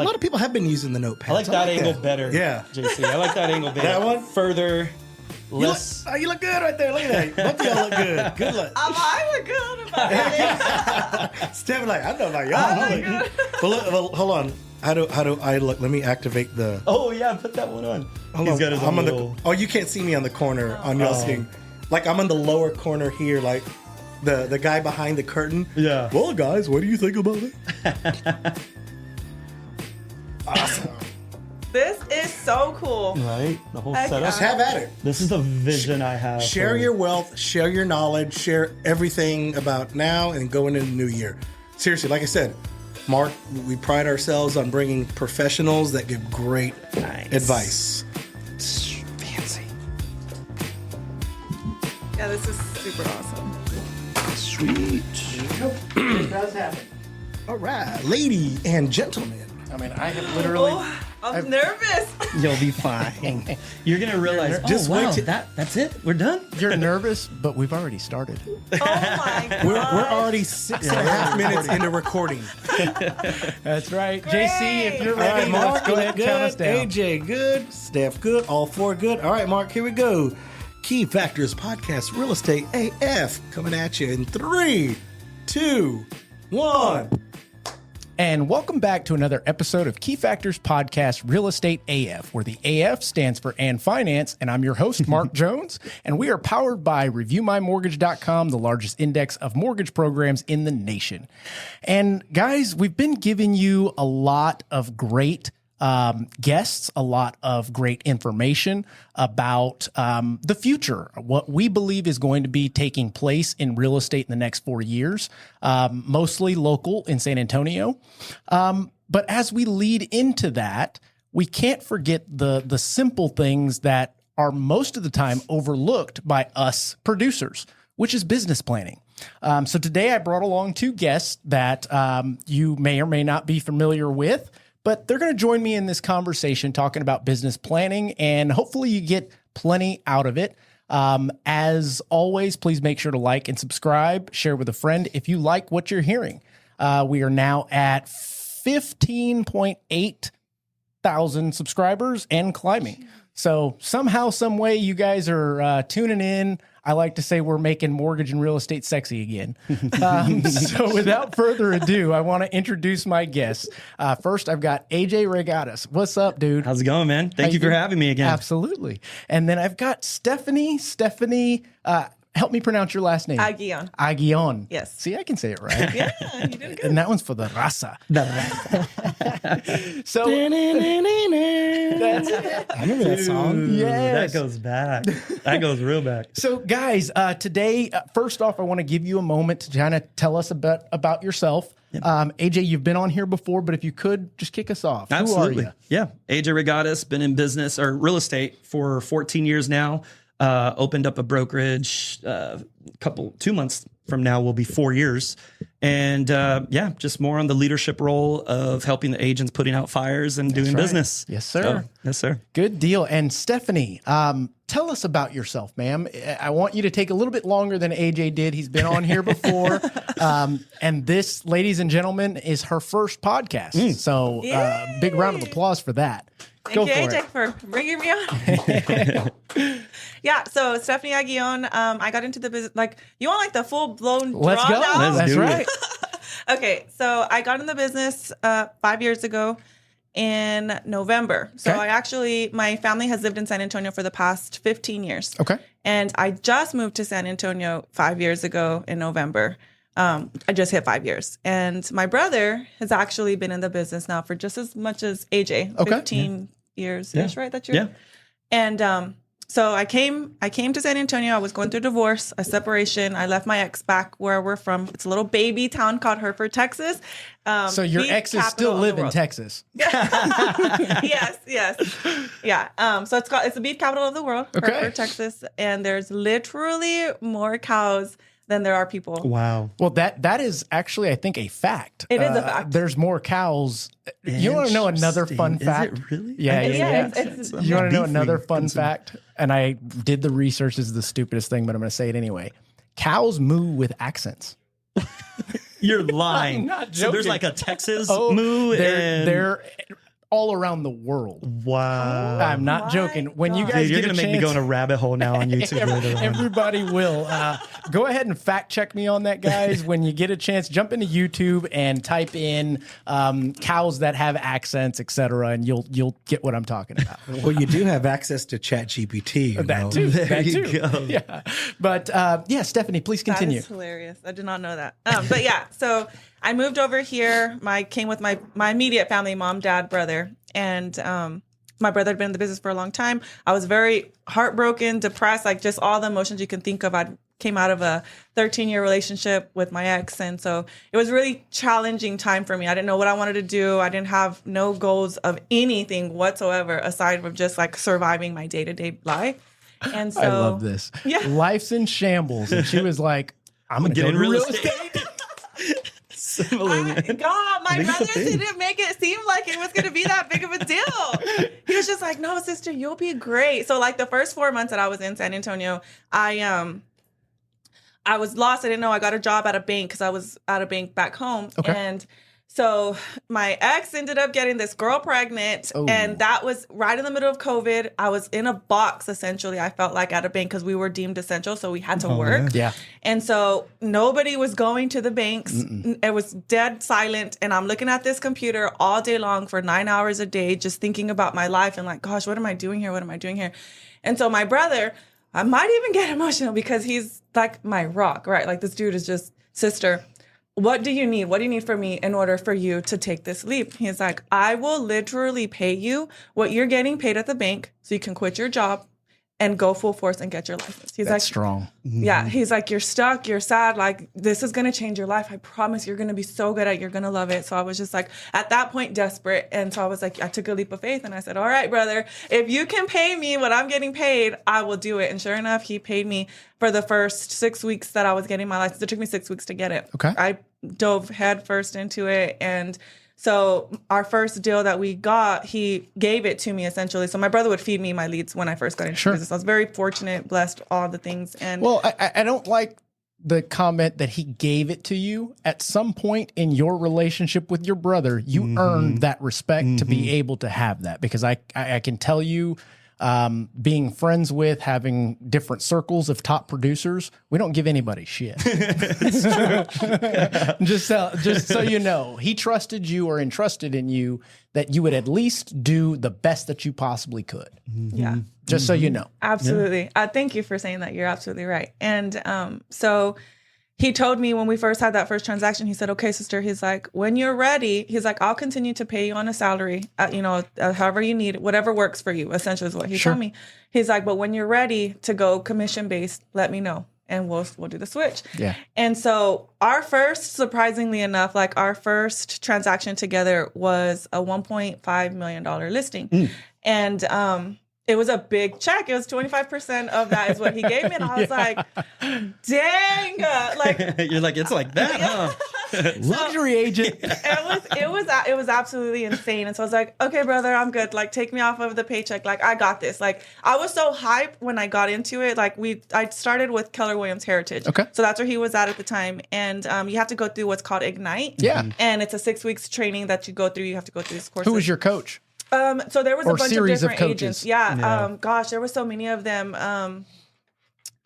lot of people have been using the notepads. I like that angle better. Yeah. JC. I like that angle better. That one? Further, less. You look good right there. Look at that. Both of y'all look good. Good luck. I look good about it. Stephanie, like, I know about y'all. Well, hold on. How do I look? Let me activate the. Oh yeah, put that one on. He's got his I'm own on little. Oh, you can't see me on the corner on your screen. Like I'm on the lower corner here, like the guy behind the curtain. Yeah. Well, guys, what do you think about it? Awesome. This is so cool. Right, the whole Heck setup. Just have at it. This is the vision I have. Share for- your wealth, share your knowledge, share everything about now and going into the new year. Seriously, like I said, Mark, we pride ourselves on bringing professionals that give great advice. Fancy. Yeah, this is super awesome. Sweet. It does happen. All right, ladies and gentlemen. I mean, I have literally. Oh, I'm nervous. You'll be fine. You're gonna realize. Just Wow, wait till- that's it. We're done. You're nervous, but we've already started. Oh my god. We're already 6.5 minutes into recording. That's right. Great. JC, if you're All right, ready, Mark, let's go ahead and count us down. AJ, good. Steph, good. All four, good. All right, Mark, here we go. Key Factors Podcast Real Estate AF coming at you in 3, 2, 1. And welcome back to another episode of Key Factors Podcast Real Estate AF, where the AF stands for And Finance, and I'm your host, Mark Jones, and we are powered by ReviewMyMortgage.com, the largest index of mortgage programs in the nation. And guys, we've been giving you a lot of great guests, a lot of great information about the future, what we believe is going to be taking place in real estate in the next 4 years, mostly local in San Antonio. But as we lead into that, we can't forget the simple things that are most of the time overlooked by us producers, which is business planning. So today I brought along two guests that you may or may not be familiar with, but they're going to join me in this conversation talking about business planning, and hopefully you get plenty out of it. As always, please make sure to like and subscribe, share with a friend if you like what you're hearing. We are now at 15.8 thousand subscribers and climbing. So somehow, some way, you guys are tuning in. I like to say we're making mortgage and real estate sexy again. So without further ado, I want to introduce my guests. First, I've got AJ Regattas. What's up, dude? How's it going, man? Thank you for having me again. Absolutely. And then I've got Stephanie. Help me pronounce your last name. Aguillon. Aguillon. Yes. See, I can say it right. Yeah, you did good. And that one's for the raza. So that's it. I remember that song. Yes. That goes back. That goes real back. So, guys, today, first off, I want to give you a moment to kind of tell us about yourself. AJ, you've been on here before, but if you could just kick us off. Absolutely. Who are you? Yeah. AJ Regattas, been in business or real estate for 14 years now. Opened up a brokerage 2 months from now will be 4 years. And just more on the leadership role of helping the agents putting out fires and doing right. business. Yes, sir. So, yes, sir. Good deal. And Stephanie, tell us about yourself, ma'am. I want you to take a little bit longer than AJ did. He's been on here before. And this, ladies and gentlemen, is her first podcast. So big round of applause for that. Thank you, AJ, for bringing me on. Yeah, so Stephanie Aguillon, I got into the business, you want the full-blown Let's go. drawdown? That's do right. Okay, so I got in the business 5 years ago in November. So Okay. my family has lived in San Antonio for the past 15 years. Okay. And I just moved to San Antonio 5 years ago in November. I just hit 5 years. And my brother has actually been in the business now for just as much as AJ, Okay. 15 years-ish, right? That you're. Yeah. And so I came to San Antonio. I was going through a divorce, a separation. I left my ex back where we're from. It's a little baby town called Hereford, Texas. So your the exes capital still of live the in world. Texas. Yes. Yeah. So it's the beef capital of the world, Okay. Hereford, Texas. And there's literally more cows than there are people. Wow. Well, that is actually, I think, a fact. It is a fact. There's more cows. You want to know another fun Interesting. fact? Is it really? Yeah. It's You want to know Beefing another fun and some- fact? And I did the research. This is the stupidest thing, but I'm going to say it anyway. Cows moo with accents. You're lying. I'm not So there's joking. like a Texas moo. They're all around the world. Wow. I'm not my joking. When you God. guys Dude, you're get going to a make me chance, go in a rabbit hole now on YouTube later on. everybody will. Go ahead and fact check me on that, guys. When you get a chance, jump into YouTube and type in cows that have accents, etc., and you'll get what I'm talking about. Well, you do have access to Chat GPT. You know? That too. There That you too. go. Yeah. But yeah, Stephanie, please That continue. is hilarious. I did not know that. But yeah, so I moved over here. Came with my immediate family, mom, dad, brother, and my brother had been in the business for a long time. I was very heartbroken, depressed, like just all the emotions you can think of. I came out of a 13-year relationship with my ex, and so it was really challenging time for me. I didn't know what I wanted to do. I didn't have no goals of anything whatsoever aside from just like surviving my day-to-day life. And so I love this. Yeah. Life's in shambles, and she was like, "I'm gonna Get go in to real real estate." estate." God, my brother didn't make it seem like it was going to be that big of a deal. He was just like, no, sister, you'll be great. So like the first 4 months that I was in San Antonio, I was lost. I didn't know. I got a job at a bank because I was at a bank back home. Okay. And so my ex ended up getting this girl pregnant, Oh. and that was right in the middle of COVID. I was in a box, essentially, I felt like, at a bank because we were deemed essential, so we had to work. Yeah. And so nobody was going to the banks. It was dead silent. And I'm looking at this computer all day long for 9 hours a day, just thinking about my life and like, gosh, what am I doing here? What am I doing here? And so my brother, I might even get emotional because he's like my rock, right? Like this dude is just, sister, what do you need? What do you need from me in order for you to take this leap? He's like, I will literally pay you what you're getting paid at the bank so you can quit your job and go full force and get your license. He's That's like, strong. yeah, he's like, you're stuck, you're sad, like this is gonna change your life. I promise you're gonna be so good at it, you're gonna love it. So I was just like, at that point, desperate. And so I was like, I took a leap of faith and I said, all right, brother, if you can pay me what I'm getting paid, I will do it. And sure enough, he paid me for the first 6 weeks that I was getting my license. It took me 6 weeks to get it. Okay. I dove head first into it. And so our first deal that we got, he gave it to me essentially. So my brother would feed me my leads when I first got into Sure. business. I was very fortunate, blessed, all the things. And Well, I don't like the comment that he gave it to you. At some point in your relationship with your brother, you earned that respect to be able to have that, because I can tell you, being friends with, having different circles of top producers, we don't give anybody shit. just so you know, he trusted you or entrusted in you that you would at least do the best that you possibly could. yeah. Just so you know. Absolutely. Thank you for saying that. You're absolutely right. And so he told me when we first had that first transaction, he said, okay, sister, he's like, when you're ready, he's like, I'll continue to pay you on a salary, however you need, whatever works for you, essentially is what he told me. He's like, but when you're ready to go commission based, let me know and we'll do the switch. Yeah. And so our first, surprisingly enough, like our first transaction together was a $1.5 million listing. And, it was a big check. It was 25% of that is what he gave me. And I was like, dang. You're like, it's like that, huh? Luxury agent. It was absolutely insane. And so I was like, okay, brother, I'm good. Like, take me off of the paycheck. Like, I got this. Like, I was so hyped when I got into it. Like, I started with Keller Williams Heritage. Okay. So that's where he was at the time. And you have to go through what's called Ignite. Yeah. And it's a 6 weeks training that you go through. You have to go through this course. Who was your coach? So there was a Or bunch of series of different coaches. agents. Yeah. Gosh, there were so many of them.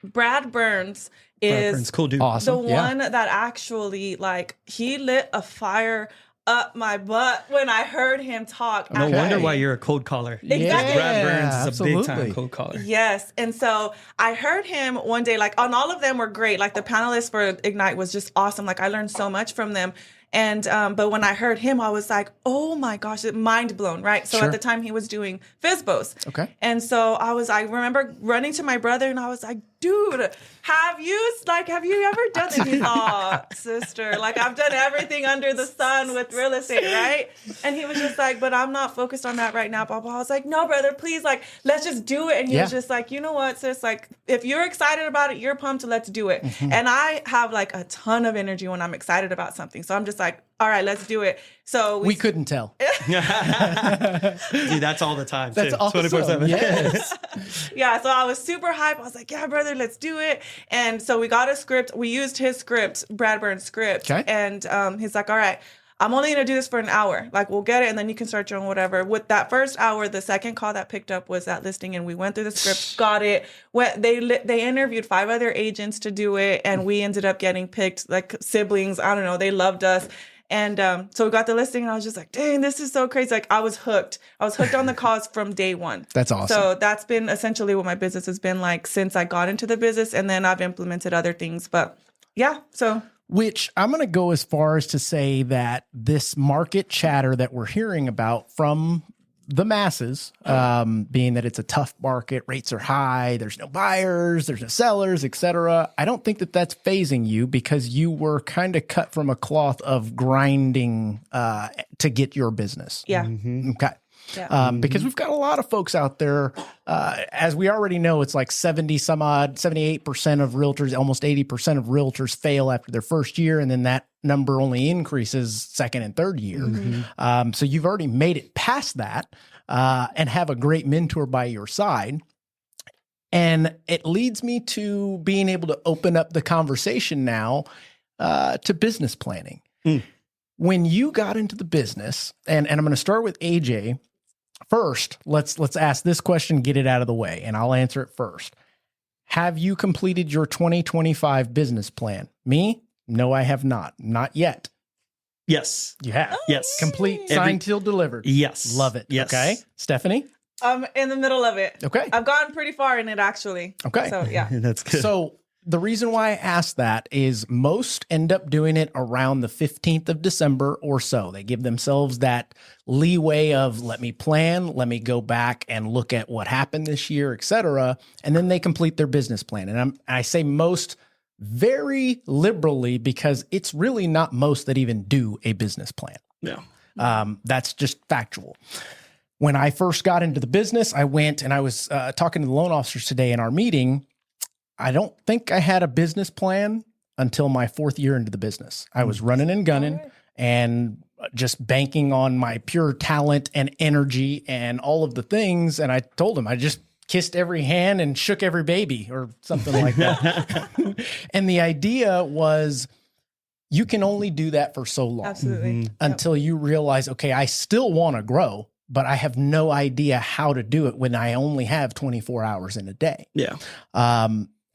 Brad Burns is Burns, cool dude. Awesome. the one that actually, like, he lit a fire up my butt when I heard him talk. No Okay. wonder why you're a cold caller. Exactly. Brad Burns is a big absolutely. time cold caller. Yes. And so I heard him one day, like, on all of them were great. Like, the panelists for Ignite was just awesome. Like, I learned so much from them. And, but when I heard him, I was like, oh my gosh, mind blown, right? So Sure. at the time he was doing FISBOs. Okay. And so I remember running to my brother and I was like, dude, have you ever done this? He's, oh, sister, like, I've done everything under the sun with real estate, right? And he was just like, but I'm not focused on that right now, blah, blah. I was like, no, brother, please, like, let's just do it. And he was just like, you know what, sis, like, if you're excited about it, you're pumped, let's do it. And I have like a ton of energy when I'm excited about something. So I'm just like, all right, let's do it. So we couldn't tell. Dude, that's all the time. That's too. awesome. 24/7. Yes. Yeah, so I was super hyped. I was like, yeah, brother, let's do it. And so we got a script. We used his script, Bradburn's script. Okay. And he's like, all right, I'm only going to do this for an hour. Like, we'll get it, and then you can start your own whatever. With that first hour, the second call that picked up was that listing, and we went through the script, got it. They interviewed 5 other agents to do it, and we ended up getting picked, like siblings. I don't know. They loved us. And so we got the listing, and I was just like, dang, this is so crazy. Like, I was hooked. I was hooked on the cause from day one. That's awesome. So that's been essentially what my business has been like since I got into the business, and then I've implemented other things. But yeah, so... Which I'm going to go as far as to say that this market chatter that we're hearing about from the masses, being that it's a tough market, rates are high, there's no buyers, there's no sellers, etc. I don't think that that's phasing you because you were kind of cut from a cloth of grinding to get your business. Yeah. Okay. Yeah. Because we've got a lot of folks out there, as we already know, it's like 78% of realtors, almost 80% of realtors fail after their first year. And then that number only increases second and third year. So you've already made it past that and have a great mentor by your side. And it leads me to being able to open up the conversation now to business planning. When you got into the business, and I'm going to start with AJ. First, let's ask this question, get it out of the way, and I'll answer it first. Have you completed your 2025 business plan? Me? No, I have not. Not yet. Yes. You have? Yes. Complete, signed, sealed, delivered. Yes. Love it. Yes. Okay. Stephanie? I'm in the middle of it. Okay. I've gotten pretty far in it, actually. Okay. So, yeah. That's good. So the reason why I asked that is most end up doing it around the 15th of December or so. They give themselves that leeway of let me plan, let me go back and look at what happened this year, et cetera. And then they complete their business plan. And I say most very liberally because it's really not most that even do a business plan. Yeah. That's just factual. When I first got into the business, I went and I was talking to the loan officers today in our meeting. I don't think I had a business plan until my 4th year into the business. I was running and gunning and just banking on my pure talent and energy and all of the things. And I told them I just kissed every hand and shook every baby or something like that. And the idea was you can only do that for so long. Absolutely. Until you realize, okay, I still want to grow, but I have no idea how to do it when I only have 24 hours in a day. Yeah.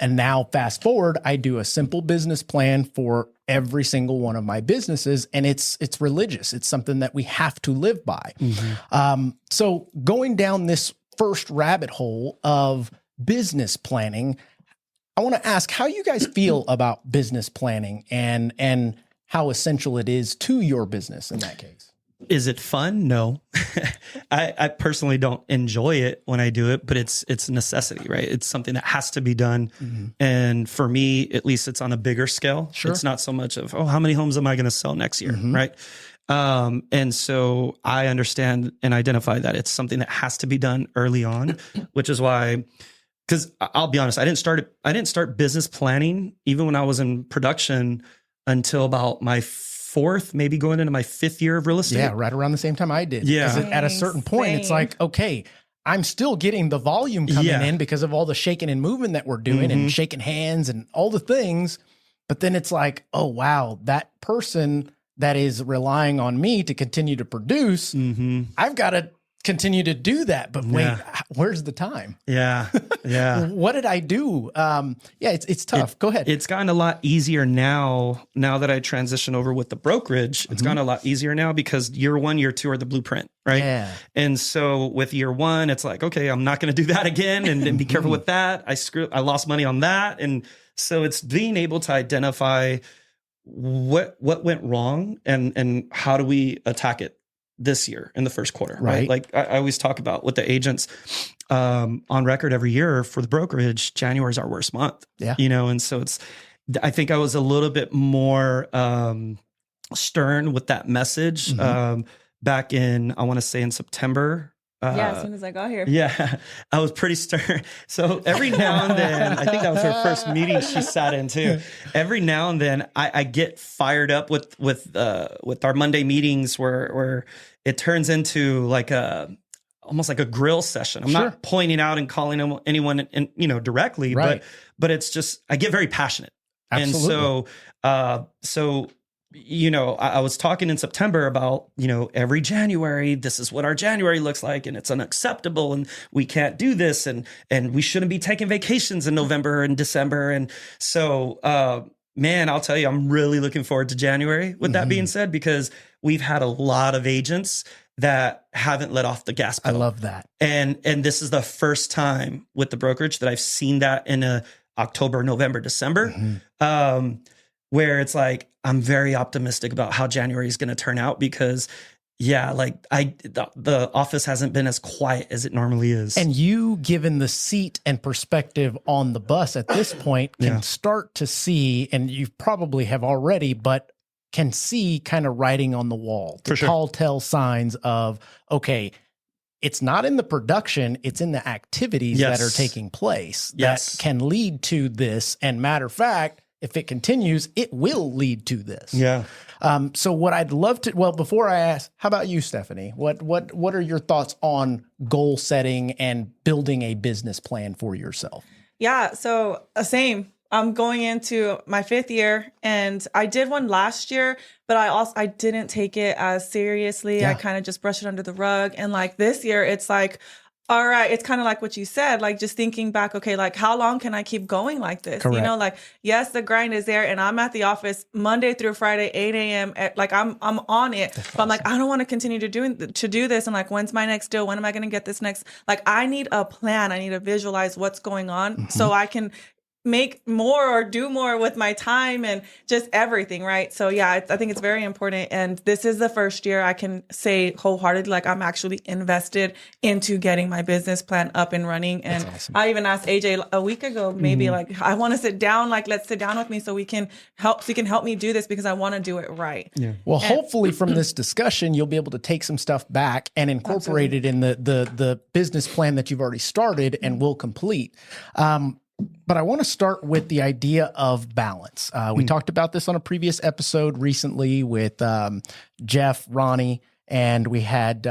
And now fast forward, I do a simple business plan for every single one of my businesses. And it's religious. It's something that we have to live by. So going down this first rabbit hole of business planning, I want to ask how you guys feel about business planning and how essential it is to your business in that case. Is it fun? No. I personally don't enjoy it when I do it, but it's a necessity, right? It's something that has to be done. And for me, at least it's on a bigger scale. Sure. It's not so much of, how many homes am I going to sell next year? Right. And so I understand and identify that it's something that has to be done early on, which is why, because I'll be honest, I didn't start business planning even when I was in production until about my 4th, maybe going into my 5th year of real estate. Yeah, right around the same time I did. Yeah. 'Cause at a certain point, it's like, okay, I'm still getting the volume coming in because of all the shaking and moving that we're doing and shaking hands and all the things. But then it's like, oh, wow, that person that is relying on me to continue to produce, I've got to continue to do that. But wait, where's the time? Yeah. Yeah. What did I do? It's tough. Go ahead. It's gotten a lot easier now that I transition over with the brokerage. It's gotten a lot easier now because year 1, year 2 are the blueprint, right? Yeah. And so with year 1, it's like, okay, I'm not going to do that again and be careful with that. I lost money on that. And so it's being able to identify what went wrong and how do we attack it this year in the first quarter, right? Like I always talk about with the agents on record every year for the brokerage, January is our worst month. Yeah. And so I think I was a little bit more stern with that message back in, I want to say in September As soon as I got here. Yeah, I was pretty stern. So every now and then, I think that was her first meeting she sat in too. Every now and then, I get fired up with our Monday meetings where it turns into like almost like a grill session. I'm not pointing out and calling anyone directly, but it's just I get very passionate. Absolutely. And so I was talking in September about, every January, this is what our January looks like, and it's unacceptable, and we can't do this, and we shouldn't be taking vacations in November and December. And so, man, I'll tell you, I'm really looking forward to January, with that being said, because we've had a lot of agents that haven't let off the gas pedal. I love that. And this is the first time with the brokerage that I've seen that in October, November, December. Where it's like, I'm very optimistic about how January is going to turn out because, the office hasn't been as quiet as it normally is. And you, given the seat and perspective on the bus at this point, can start to see, and you probably have already, but can see kind of writing on the wall, the tall tale signs of, okay, it's not in the production, it's in the activities that are taking place that can lead to this. And matter of fact, if it continues, it will lead to this. Yeah. So what I'd love to, before I ask, how about you, Stephanie? What are your thoughts on goal setting and building a business plan for yourself? Yeah. So same. I'm going into my 5th year, and I did one last year, but I didn't take it as seriously. Yeah. I kind of just brushed it under the rug. And like this year, it's like, all right, it's kind of like what you said, like just thinking back, okay, like how long can I keep going like this? Correct. Like, yes, the grind is there, and I'm at the office Monday through Friday, 8 a.m. Like I'm on it. But I'm like, I don't want to continue to do this. And like, when's my next deal? When am I going to get this next? Like, I need a plan. I need to visualize what's going on so I can make more or do more with my time and just everything, right? So yeah, I think it's very important. And this is the first year I can say wholeheartedly, like I'm actually invested into getting my business plan up and running. And awesome. I even asked AJ a week ago, maybe like, I want to sit down, like let's sit down with me so you can help me do this because I want to do it right. Yeah. Well, hopefully from this discussion, you'll be able to take some stuff back and incorporate it in the business plan that you've already started and will complete. But I want to start with the idea of balance. We talked about this on a previous episode recently with Jeff, Ronnie, and we had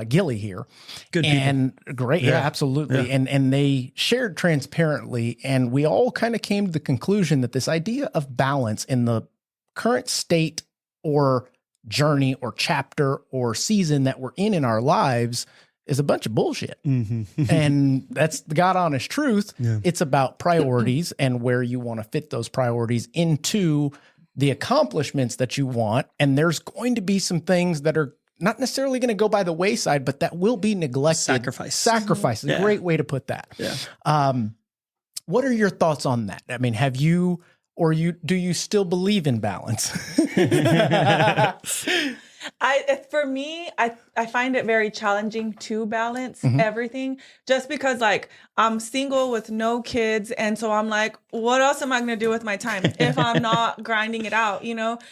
Gilly here. Good and people. Great, yeah, absolutely. Yeah. And they shared transparently, and we all kind of came to the conclusion that this idea of balance in the current state or journey or chapter or season that we're in our lives is a bunch of bullshit. And that's the God honest truth. Yeah. It's about priorities and where you want to fit those priorities into the accomplishments that you want. And there's going to be some things that are not necessarily going to go by the wayside, but that will be neglected. Sacrifice is a great way to put that. Yeah. What are your thoughts on that? I mean, do you still believe in balance? For me, I find it very challenging to balance everything just because like I'm single with no kids. And so I'm like, what else am I going to do with my time if I'm not grinding it out,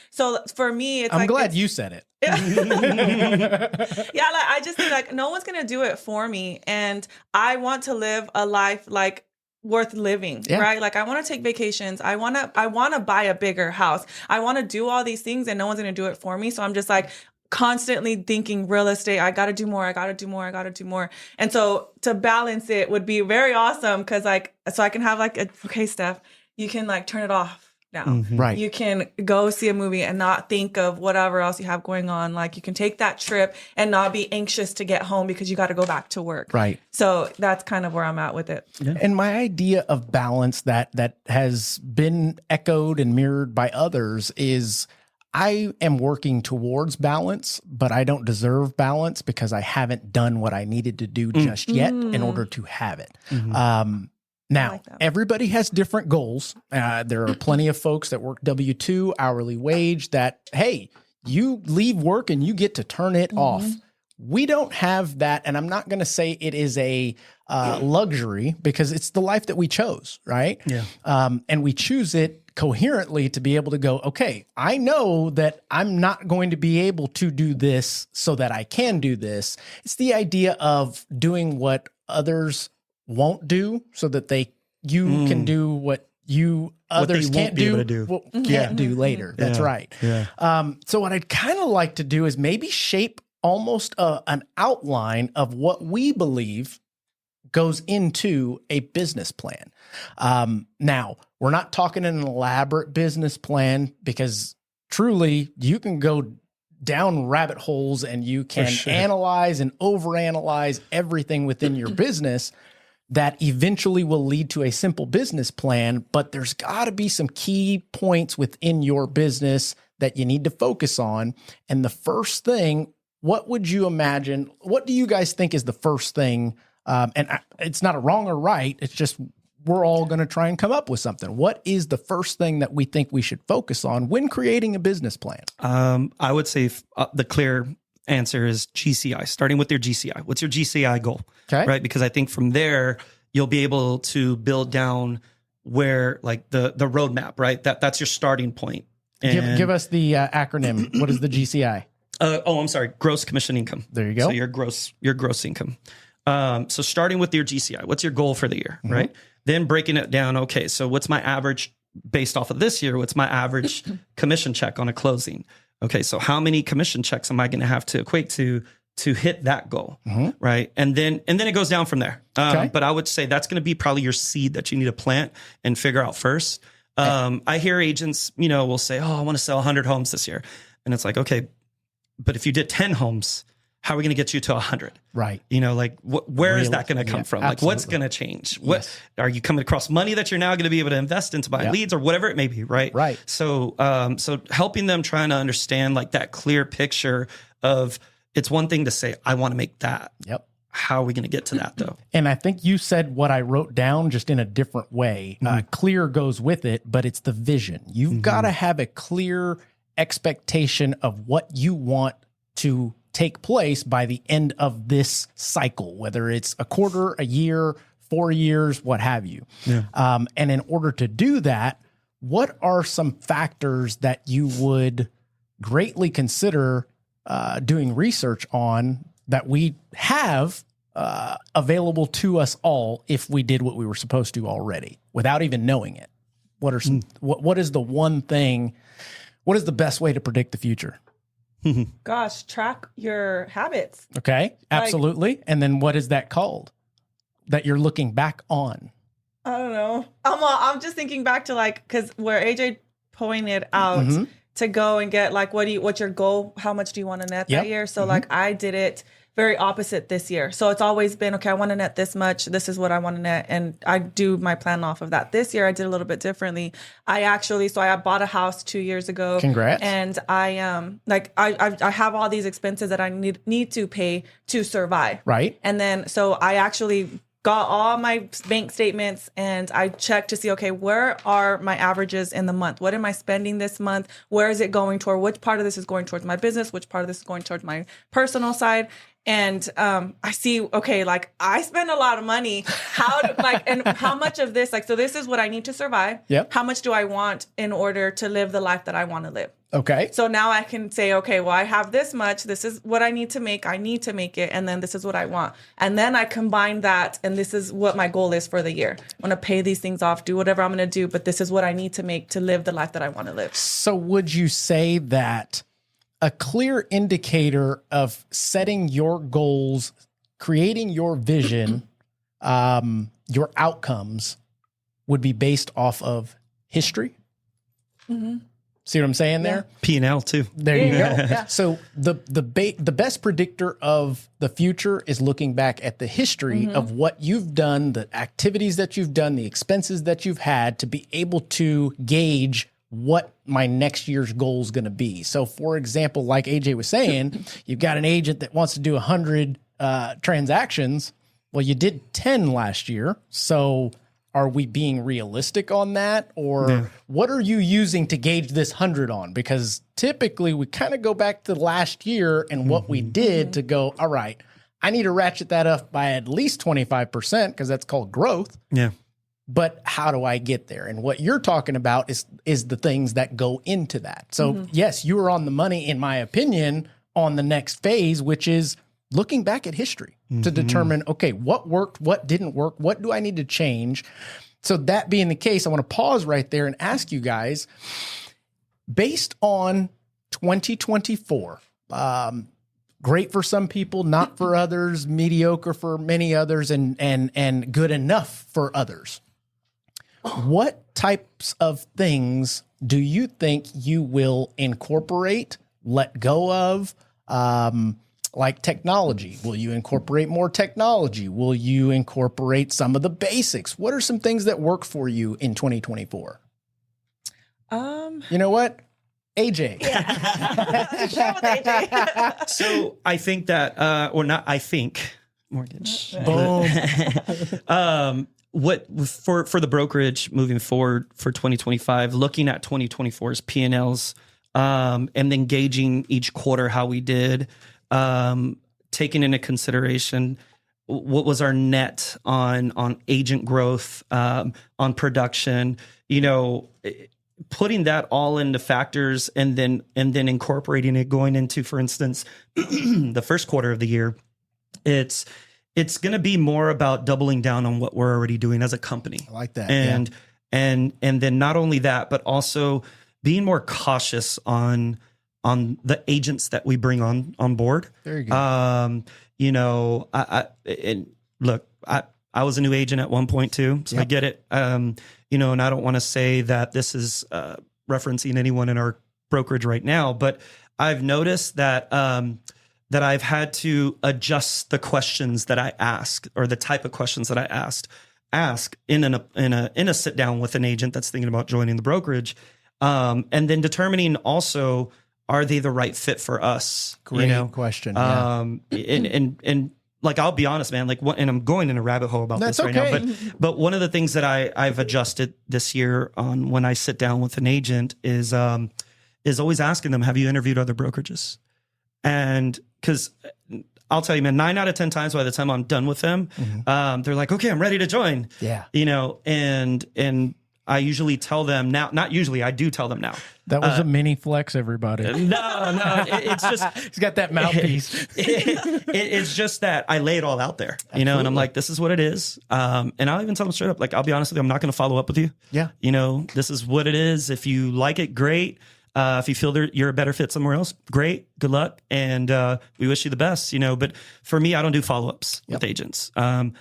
So for me, I'm glad you said it. Yeah, like I just think like no one's going to do it for me. And I want to live a life like worth living, right? Like I want to take vacations. I want to buy a bigger house. I want to do all these things and no one's going to do it for me. So I'm just like constantly thinking real estate. I got to do more. I got to do more. I got to do more. And so to balance it would be very awesome. Cause like, so I can have like, okay, Steph, you can like turn it off now. Right. You can go see a movie and not think of whatever else you have going on. Like you can take that trip and not be anxious to get home because you got to go back to work. Right. So that's kind of where I'm at with it. Yeah. And my idea of balance that has been echoed and mirrored by others is I am working towards balance, but I don't deserve balance because I haven't done what I needed to do just yet in order to have it. Now, like everybody has different goals. There are plenty of folks that work W-2, hourly wage, that, hey, you leave work and you get to turn it off. We don't have that. And I'm not going to say it is a luxury because it's the life that we chose, right? Yeah. And we choose it coherently to be able to go, okay, I know that I'm not going to be able to do this so that I can do this. It's the idea of doing what others won't do so that you can do what others can't do later. That's right. Yeah. So what I'd kind of like to do is maybe shape almost an outline of what we believe goes into a business plan. Now, we're not talking an elaborate business plan because truly you can go down rabbit holes and you can analyze and overanalyze everything within your business that eventually will lead to a simple business plan. But there's got to be some key points within your business that you need to focus on. And the first thing, what would you imagine? What do you guys think is the first thing? It's not a wrong or right. It's just we're all going to try and come up with something. What is the first thing that we think we should focus on when creating a business plan? I would say the clear answer is GCI, starting with your GCI. What's your GCI goal? Okay. Right? Because I think from there, you'll be able to build down where like the roadmap, right? That's your starting point. And Give us the acronym. What is the GCI? I'm sorry. Gross commission income. There you go. So your gross income. So starting with your GCI, what's your goal for the year, right? Then breaking it down. Okay, so what's my average based off of this year? What's my average commission check on a closing? Okay, so how many commission checks am I going to have to equate to hit that goal, right? And then it goes down from there. But I would say that's going to be probably your seed that you need to plant and figure out first. I hear agents, will say, "Oh, I want to sell 100 homes this year," and it's like, okay, but if you did 10 homes, how are we going to get you to 100? Right. Where is that going to come from? Like, what's going to change? What are you coming across money that you're now going to be able to invest into buy leads or whatever it may be? Right. Right. So, helping them trying to understand like that clear picture of it's one thing to say, I want to make that. Yep. How are we going to get to that though? And I think you said what I wrote down just in a different way. Clear goes with it, but it's the vision. You've got to have a clear expectation of what you want to take place by the end of this cycle, whether it's a quarter, a year, 4 years, what have you. Yeah. And in order to do that, what are some factors that you would greatly consider doing research on that we have available to us all if we did what we were supposed to already without even knowing it? What are some, what is the one thing, what is the best way to predict the future? Gosh, track your habits. Okay, absolutely. And then what is that called that you're looking back on? I don't know. I'm just thinking back to because where AJ pointed out to go and get what's your goal? How much do you want to net that year? So I did it very opposite this year. So it's always been, okay, I want to net this much. This is what I want to net. And I do my plan off of that. This year I did a little bit differently. I bought a house 2 years ago. Congrats. And I have all these expenses that I need to pay to survive. Right. And then, so I actually got all my bank statements and I checked to see, okay, where are my averages in the month? What am I spending this month? Where is it going toward? Which part of this is going towards my business? Which part of this is going towards my personal side? And I see, okay, I spend a lot of money. And how much of this, so this is what I need to survive. Yep. How much do I want in order to live the life that I want to live? Okay. So now I can say, okay, well, I have this much. This is what I need to make. I need to make it. And then this is what I want. And then I combine that. And this is what my goal is for the year. I want to pay these things off, do whatever I'm going to do. But this is what I need to make to live the life that I want to live. So would you say that a clear indicator of setting your goals, creating your vision, your outcomes would be based off of history? See what I'm saying there? P&L too. There you go. Yeah. So the best predictor of the future is looking back at the history of what you've done, the activities that you've done, the expenses that you've had to be able to gauge what my next year's goal is going to be. So for example, like AJ was saying, you've got an agent that wants to do 100 transactions. Well, you did 10 last year. So are we being realistic on that? Or what are you using to gauge this 100 on? Because typically we kind of go back to last year and what we did to go, all right, I need to ratchet that up by at least 25% because that's called growth. Yeah. but how do I get there? And what you're talking about is the things that go into that. So yes, you are on the money, in my opinion, on the next phase, which is looking back at history to determine, okay, what worked, what didn't work, what do I need to change? So that being the case, I want to pause right there and ask you guys, based on 2024, great for some people, not for others, mediocre for many others, and good enough for others. What types of things do you think you will incorporate, let go of, like technology? Will you incorporate more technology? Will you incorporate some of the basics? What are some things that work for you in 2024? You know what? AJ. So I think that, or not, I think, mortgage. Boom. What for the brokerage moving forward for 2025, looking at 2024's P&Ls, and then gauging each quarter how we did, taking into consideration what was our net on agent growth, on production, putting that all into factors and then incorporating it going into, for instance, the first quarter of the year. It's going to be more about doubling down on what we're already doing as a company. I like that. And then not only that, but also being more cautious on the agents that we bring on board. Very good. I was a new agent at one point too, so I get it. And I don't want to say that this is referencing anyone in our brokerage right now, but I've noticed that that I've had to adjust the questions that I ask, or the type of questions that I ask in a sit down with an agent that's thinking about joining the brokerage, and then determining also, are they the right fit for us? Great question. And like, I'll be honest, man, and I'm going in a rabbit hole about this right now, but one of the things that I've adjusted this year on when I sit down with an agent is always asking them, have you interviewed other brokerages? And because I'll tell you, man, 9 out of 10 times by the time I'm done with them, they're like, okay, I'm ready to join. Yeah. And I usually tell them now, not usually, I do tell them now. That was a mini flex, everybody. No, it's just, he's got that mouthpiece. It's just that I lay it all out there, and I'm like, this is what it is. And I'll even tell them straight up, like, I'll be honest with you, I'm not going to follow up with you. Yeah. This is what it is. If you like it, great. If you feel you're a better fit somewhere else, great, good luck. And we wish you the best, but for me, I don't do follow-ups with agents. And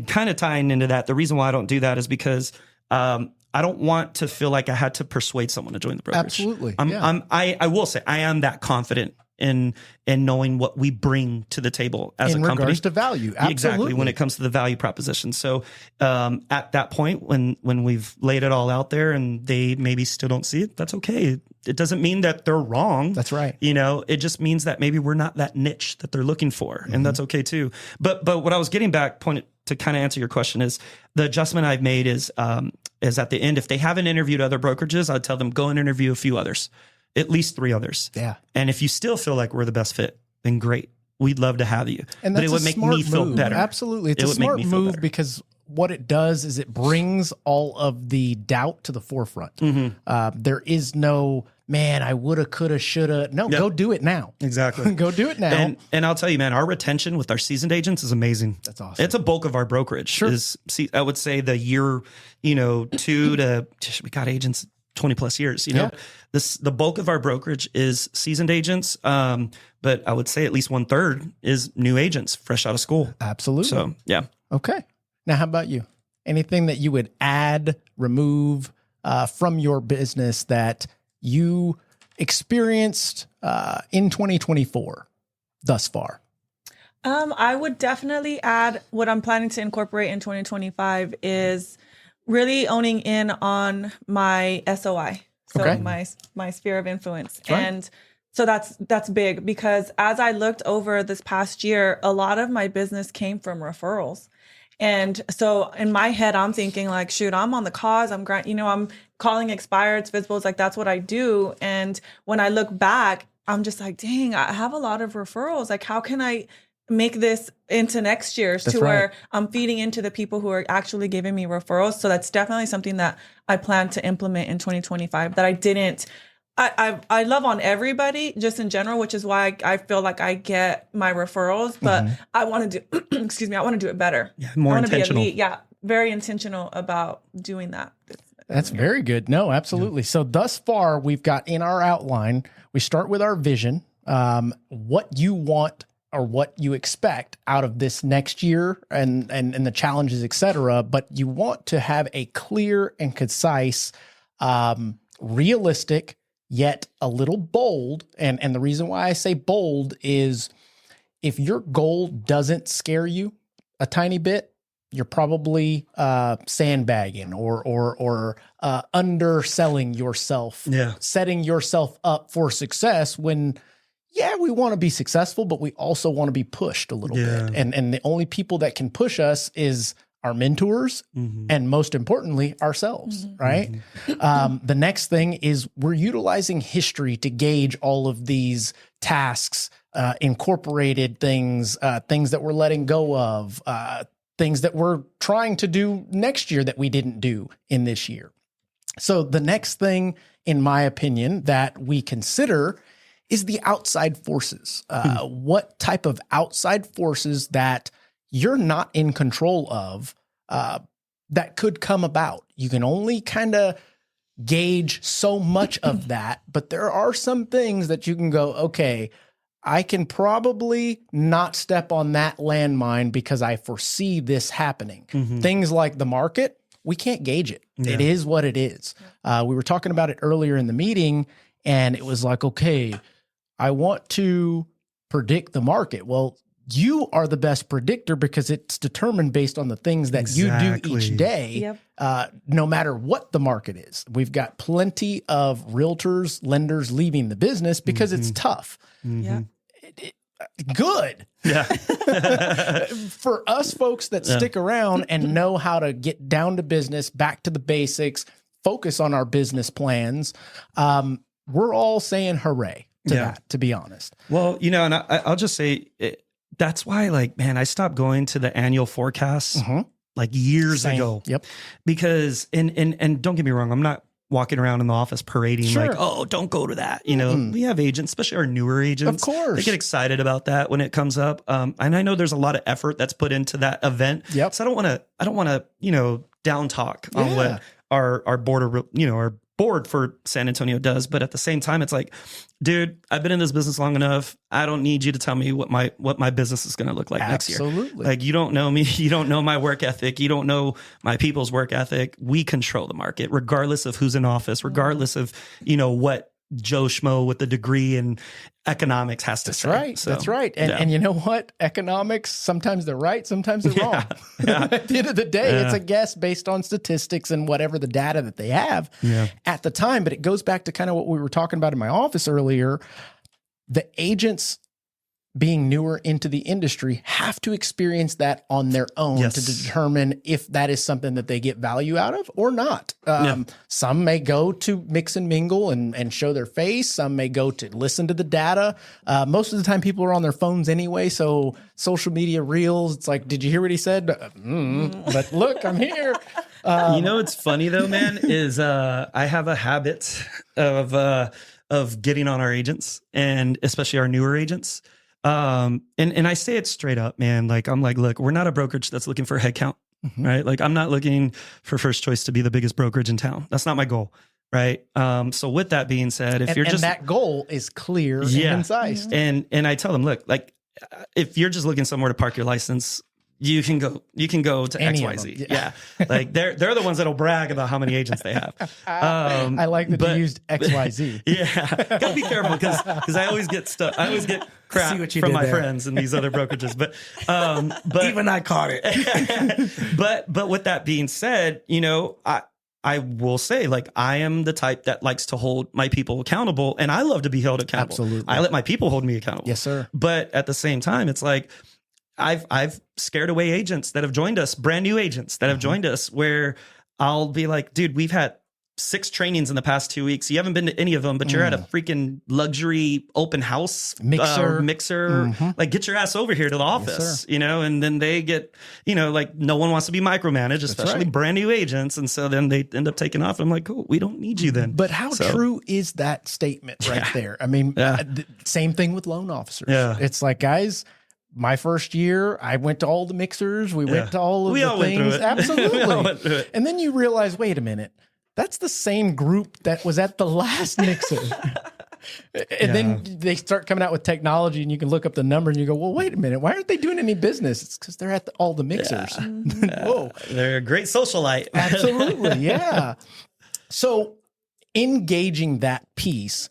kind of tying into that, the reason why I don't do that is because I don't want to feel like I had to persuade someone to join the brokerage. Absolutely. I will say I am that confident in knowing what we bring to the table as a company. In regards to value. Absolutely. Exactly, when it comes to the value proposition. So at that point, when we've laid it all out there and they maybe still don't see it, that's okay. It doesn't mean that they're wrong. That's right. It just means that maybe we're not that niche that they're looking for, and that's okay too. But what I was getting back to kind of answer your question is the adjustment I've made is at the end, if they haven't interviewed other brokerages, I'd tell them go and interview a few others, at least 3 others. Yeah. And if you still feel like we're the best fit, then great. We'd love to have you. And but it would make me feel better. Absolutely. It's a smart move because what it does is it brings all of the doubt to the forefront. There is no, man, I woulda, coulda, shoulda. No, go do it now. Exactly. Go do it now. And I'll tell you, man, our retention with our seasoned agents is amazing. That's awesome. It's a bulk of our brokerage. Sure. I would say the year, 2 to, we got agents 20 plus years, the bulk of our brokerage is seasoned agents. But I would say at least 1/3 is new agents fresh out of school. Absolutely. So, yeah. Okay. Now, how about you? Anything that you would add, remove from your business that you experienced in 2024 thus far? I would definitely add what I'm planning to incorporate in 2025 is really owning in on my SOI. So my sphere of influence. Right. And so that's big because as I looked over this past year, a lot of my business came from referrals. And so in my head, I'm thinking like, shoot, I'm on the cause. I'm calling expireds, visibles, like that's what I do. And when I look back, I'm just like, dang, I have a lot of referrals. Like, how can I make this into next year's That's to where right. I'm feeding into the people who are actually giving me referrals. So that's definitely something that I plan to implement in 2025 that I didn't. I love on everybody just in general, which is why I feel like I get my referrals, but I want to do, excuse me, I want to do it better. Yeah, more I want to be intentional. elite. Yeah, very intentional about doing that. That's very good. No, absolutely. So thus far, we've got in our outline, we start with our vision, what you want or what you expect out of this next year and the challenges, et cetera. But you want to have a clear and concise, realistic, yet a little bold. And the reason why I say bold is if your goal doesn't scare you a tiny bit, you're probably sandbagging or underselling yourself, setting yourself up for success when, we want to be successful, but we also want to be pushed a little bit. And the only people that can push us is our mentors and most importantly, ourselves, right? The next thing is we're utilizing history to gauge all of these tasks, incorporated things, things that we're letting go of, things that we're trying to do next year that we didn't do in this year. So the next thing, in my opinion, that we consider is the outside forces. What type of outside forces that you're not in control of that could come about? You can only kind of gauge so much of that, but there are some things that you can go, okay, I can probably not step on that landmine because I foresee this happening. Things like the market, we can't gauge it. It is what it is. We were talking about it earlier in the meeting, and it was like, okay, I want to predict the market. Well, you are the best predictor because it's determined based on the things that you do each day, no matter what the market is. We've got plenty of realtors, lenders leaving the business because it's tough. Good. For us folks that stick around and know how to get down to business, back to the basics, focus on our business plans, we're all saying hooray to that, to be honest. Well, and I'll just say that's why, like, man, I stopped going to the annual forecasts like years ago. Because, and don't get me wrong, I'm not walking around in the office parading like, oh, don't go to that. We have agents, especially our newer agents. Of course. They get excited about that when it comes up. And I know there's a lot of effort that's put into that event. So I don't want to, down talk on what our board, our board for San Antonio does. But at the same time, it's like, dude, I've been in this business long enough. I don't need you to tell me what my business is going to look like next year. Like, you don't know me. You don't know my work ethic. You don't know my people's work ethic. We control the market, regardless of who's in office, regardless of, what Joe Schmo with the degree in economics has to say. Right. So, that's right. And you know what? Economics, sometimes they're right, sometimes they're wrong. At the end of the day, it's a guess based on statistics and whatever the data that they have at the time. But it goes back to kind of what we were talking about in my office earlier. The agents being newer into the industry have to experience that on their own to determine if that is something that they get value out of or not. Some may go to mix and mingle and show their face. Some may go to listen to the data. Most of the time people are on their phones anyway. So social media reels, it's like, did you hear what he said? But look, I'm here. It's funny though, man, is I have a habit of getting on our agents and especially our newer agents. And I say it straight up, man. Like, I'm like, look, we're not a brokerage that's looking for headcount, right? Like, I'm not looking for First Choice to be the biggest brokerage in town. That's not my goal, right? So with that being said, if you're just, that goal is clear and concise. And I tell them, look, like, if you're just looking somewhere to park your license, you can go to XYZ. Like they're the ones that'll brag about how many agents they have. I like that you used XYZ. Gotta be careful because I always get stuff. I always get crap from my friends and these other brokerages. But even I caught it. but with that being said, I will say, like, I am the type that likes to hold my people accountable, and I love to be held accountable. Absolutely. I let my people hold me accountable. Yes, sir. But at the same time, it's like, I've scared away agents that have joined us, brand new agents that have joined us, where I'll be like, dude, we've had 6 trainings in the past 2 weeks. You haven't been to any of them, but you're at a freaking luxury open house mixer. Like, get your ass over here to the office, you know, and then they get, you know, like, no one wants to be micromanaged, especially brand new agents. And so then they end up taking off. I'm like, cool, we don't need you then. But how true is that statement right there? I mean, same thing with loan officers. Yeah. It's like, guys, my first year, I went to all the mixers. We went to all of the things. Absolutely. And then you realize, wait a minute, that's the same group that was at the last mixer. And then they start coming out with technology and you can look up the number and you go, well, wait a minute, why aren't they doing any business? It's because they're at all the mixers. Whoa. They're a great socialite. Absolutely. Yeah. So engaging that piece,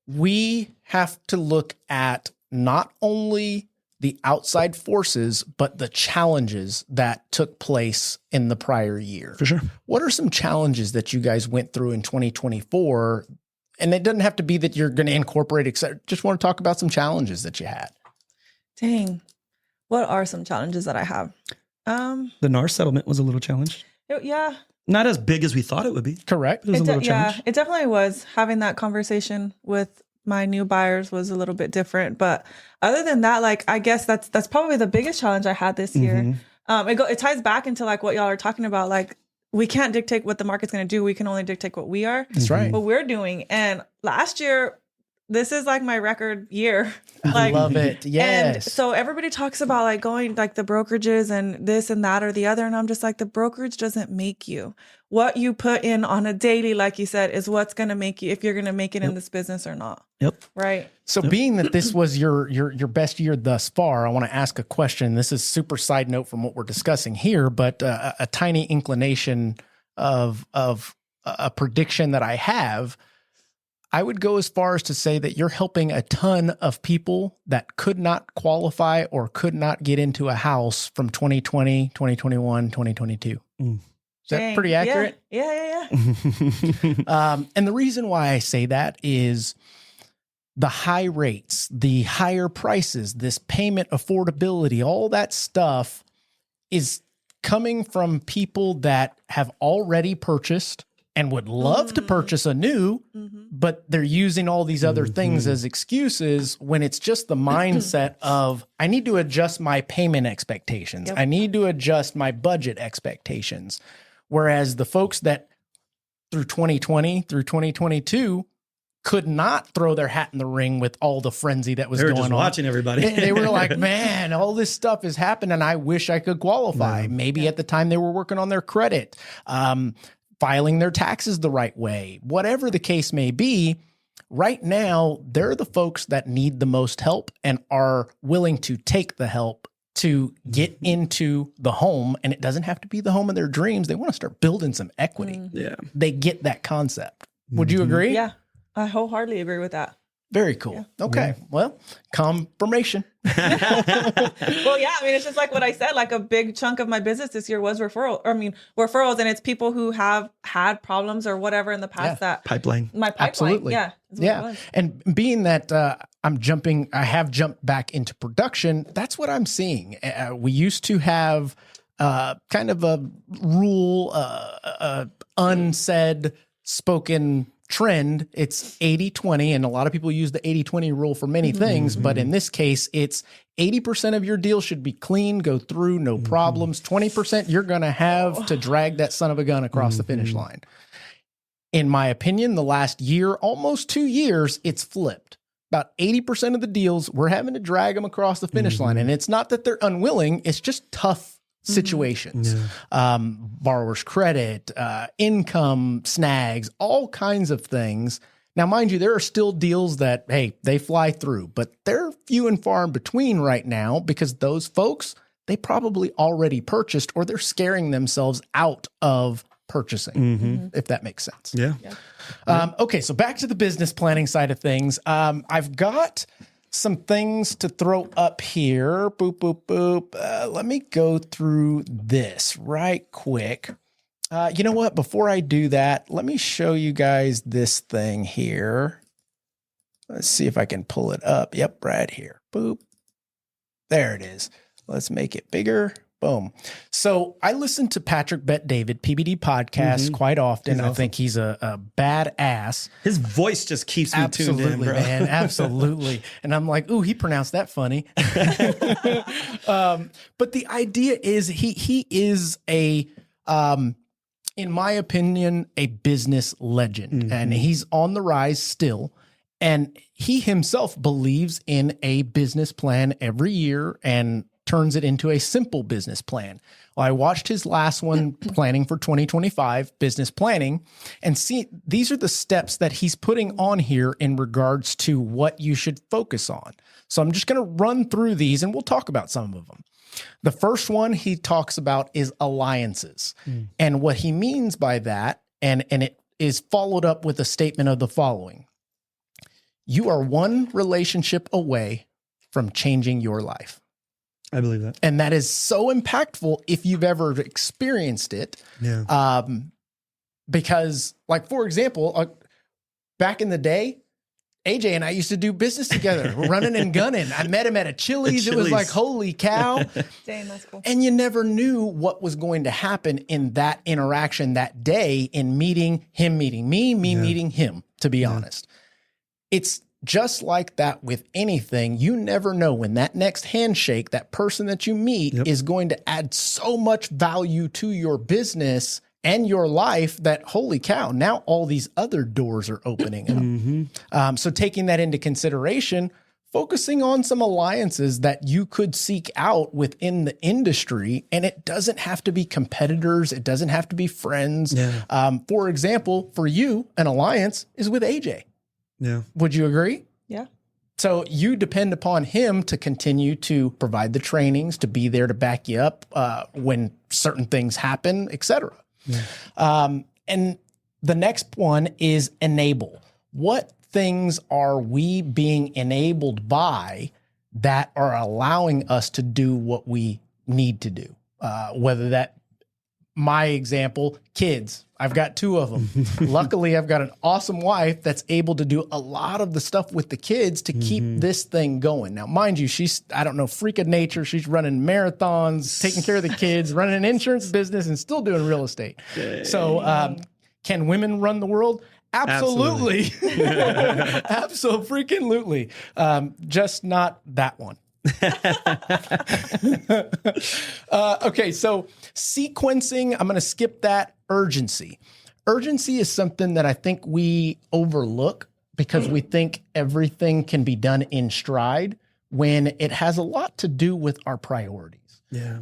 we have to look at not only the outside forces, but the challenges that took place in the prior year. For sure. What are some challenges that you guys went through in 2024? And it doesn't have to be that you're going to incorporate, etc. Just want to talk about some challenges that you had. Dang. What are some challenges that I have? The NAR settlement was a little challenge. Yeah. Not as big as we thought it would be. Correct. It was a little challenge. It definitely was. Having that conversation with my new buyers was a little bit different. But other than that, like, I guess that's probably the biggest challenge I had this year. It ties back into like what y'all are talking about. Like, we can't dictate what the market's going to do. We can only dictate what we are. That's right. What we're doing. And last year, this is like my record year. I love it. Yes. And so everybody talks about like going like the brokerages and this and that or the other. And I'm just like, the brokerage doesn't make you. What you put in on a daily, like you said, is what's going to make you, if you're going to make it in this business or not. Right. So being that this was your best year thus far, I want to ask a question. This is super side note from what we're discussing here, but a tiny inclination of a prediction that I have. I would go as far as to say that you're helping a ton of people that could not qualify or could not get into a house from 2020, 2021, 2022. Is that pretty accurate? Yeah. And the reason why I say that is the high rates, the higher prices, this payment affordability, all that stuff is coming from people that have already purchased and would love to purchase anew, but they're using all these other things as excuses when it's just the mindset of, I need to adjust my payment expectations. I need to adjust my budget expectations. Whereas the folks that through 2020, through 2022, could not throw their hat in the ring with all the frenzy that was going on. Watching everybody. They were like, man, all this stuff is happening. I wish I could qualify. Maybe at the time they were working on their credit, filing their taxes the right way, whatever the case may be. Right now, they're the folks that need the most help and are willing to take the help to get into the home. And it doesn't have to be the home of their dreams. They want to start building some equity. Yeah. They get that concept. Would you agree? Yeah, I wholeheartily agree with that. Very cool. Yeah. Okay. Well, confirmation. Well, yeah. I mean, it's just like what I said, like a big chunk of my business this year was referrals. And it's people who have had problems or whatever in the past that my pipeline. Absolutely. Yeah. Yeah. And being that I have jumped back into production. That's what I'm seeing. We used to have kind of a rule, unsaid, spoken trend. It's 80-20, and a lot of people use the 80-20 rule for many things, but in this case, it's 80% of your deal should be clean, go through, no problems. 20% you're going to have to drag that son of a gun across the finish line. In my opinion, the last year, almost 2 years, it's flipped. About 80% of the deals, we're having to drag them across the finish line, and it's not that they're unwilling, it's just tough situations, borrower's credit, income snags, all kinds of things. Now, mind you, there are still deals that, hey, they fly through, but they're few and far in between right now because those folks, they probably already purchased or they're scaring themselves out of purchasing, if that makes sense. Yeah. Okay, so back to the business planning side of things. I've got some things to throw up here. Boop, boop, boop. Let me go through this right quick. You know what? Before I do that, let me show you guys this thing here. Let's see if I can pull it up. Yep, right here. Boop. There it is. Let's make it bigger. Boom. So I listen to Patrick Bet-David, PBD podcast, quite often. I think he's a badass. His voice just keeps me tuned in, bro. Man. Absolutely. And I'm like, ooh, he pronounced that funny. But the idea is he is a, in my opinion, a business legend. And he's on the rise still. And he himself believes in a business plan every year and turns it into a simple business plan. Well, I watched his last one, Planning for 2025, business planning, and see, these are the steps that he's putting on here in regards to what you should focus on. So I'm just going to run through these and we'll talk about some of them. The first one he talks about is alliances. And what he means by that, and it is followed up with a statement of the following. You are one relationship away from changing your life. I believe that. And that is so impactful if you've ever experienced it. Yeah. Because, like, for example, back in the day, AJ and I used to do business together, running and gunning. I met him at a Chili's. It was like, holy cow. Dang, that's cool. And you never knew what was going to happen in that interaction that day in meeting him, meeting me, meeting him, to be honest. It's just like that with anything. You never know when that next handshake, that person that you meet is going to add so much value to your business and your life that, holy cow, now all these other doors are opening up. So taking that into consideration, focusing on some alliances that you could seek out within the industry, and it doesn't have to be competitors. It doesn't have to be friends. For example, for you, an alliance is with AJ. Yeah. Would you agree? Yeah. So you depend upon him to continue to provide the trainings, to be there to back you up when certain things happen, et cetera. And the next one is enable. What things are we being enabled by that are allowing us to do what we need to do? Whether that, my example, kids. I've got 2 of them. Luckily, I've got an awesome wife that's able to do a lot of the stuff with the kids to keep this thing going. Now, mind you, she's, I don't know, freak of nature. She's running marathons, taking care of the kids, running an insurance business, and still doing real estate. So can women run the world? Absolutely. Absolutely. Just not that one. Okay, so sequencing, I'm going to skip that. Urgency. Urgency is something that I think we overlook because we think everything can be done in stride when it has a lot to do with our priorities. Yeah.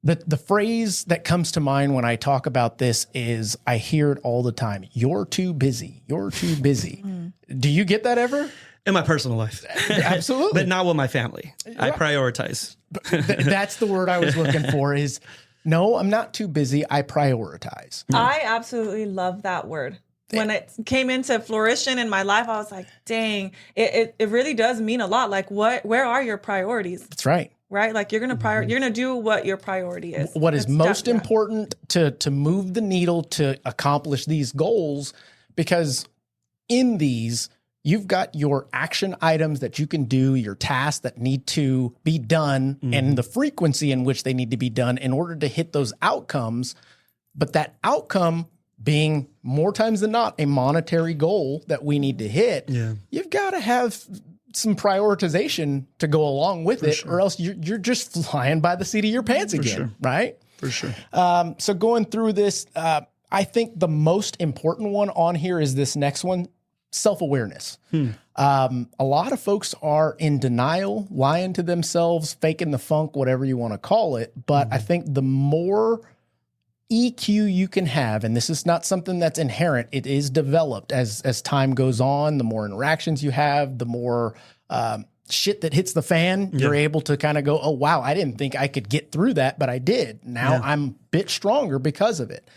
The phrase that comes to mind when I talk about this is, I hear it all the time. You're too busy. You're too busy. Do you get that ever? In my personal life. Absolutely. But not with my family. I prioritize. That's the word I was looking for is, no, I'm not too busy. I prioritize. I absolutely love that word. When it came into flourishing in my life, I was like, dang, it really does mean a lot. Like, where are your priorities? That's right. Right? Like, you're going to do what your priority is. What is most important to move the needle to accomplish these goals, because in these, you've got your action items that you can do, your tasks that need to be done, and the frequency in which they need to be done in order to hit those outcomes. But that outcome being more times than not a monetary goal that we need to hit, you've got to have some prioritization to go along with it, or else you're just flying by the seat of your pants again, right? For sure. So going through this, I think the most important one on here is this next one, self-awareness. A lot of folks are in denial, lying to themselves, faking the funk, whatever you want to call it. But I think the more EQ you can have, and this is not something that's inherent, it is developed as time goes on. The more interactions you have, the more shit that hits the fan, you're able to kind of go, oh, wow, I didn't think I could get through that, but I did. Now I'm a bit stronger because of it.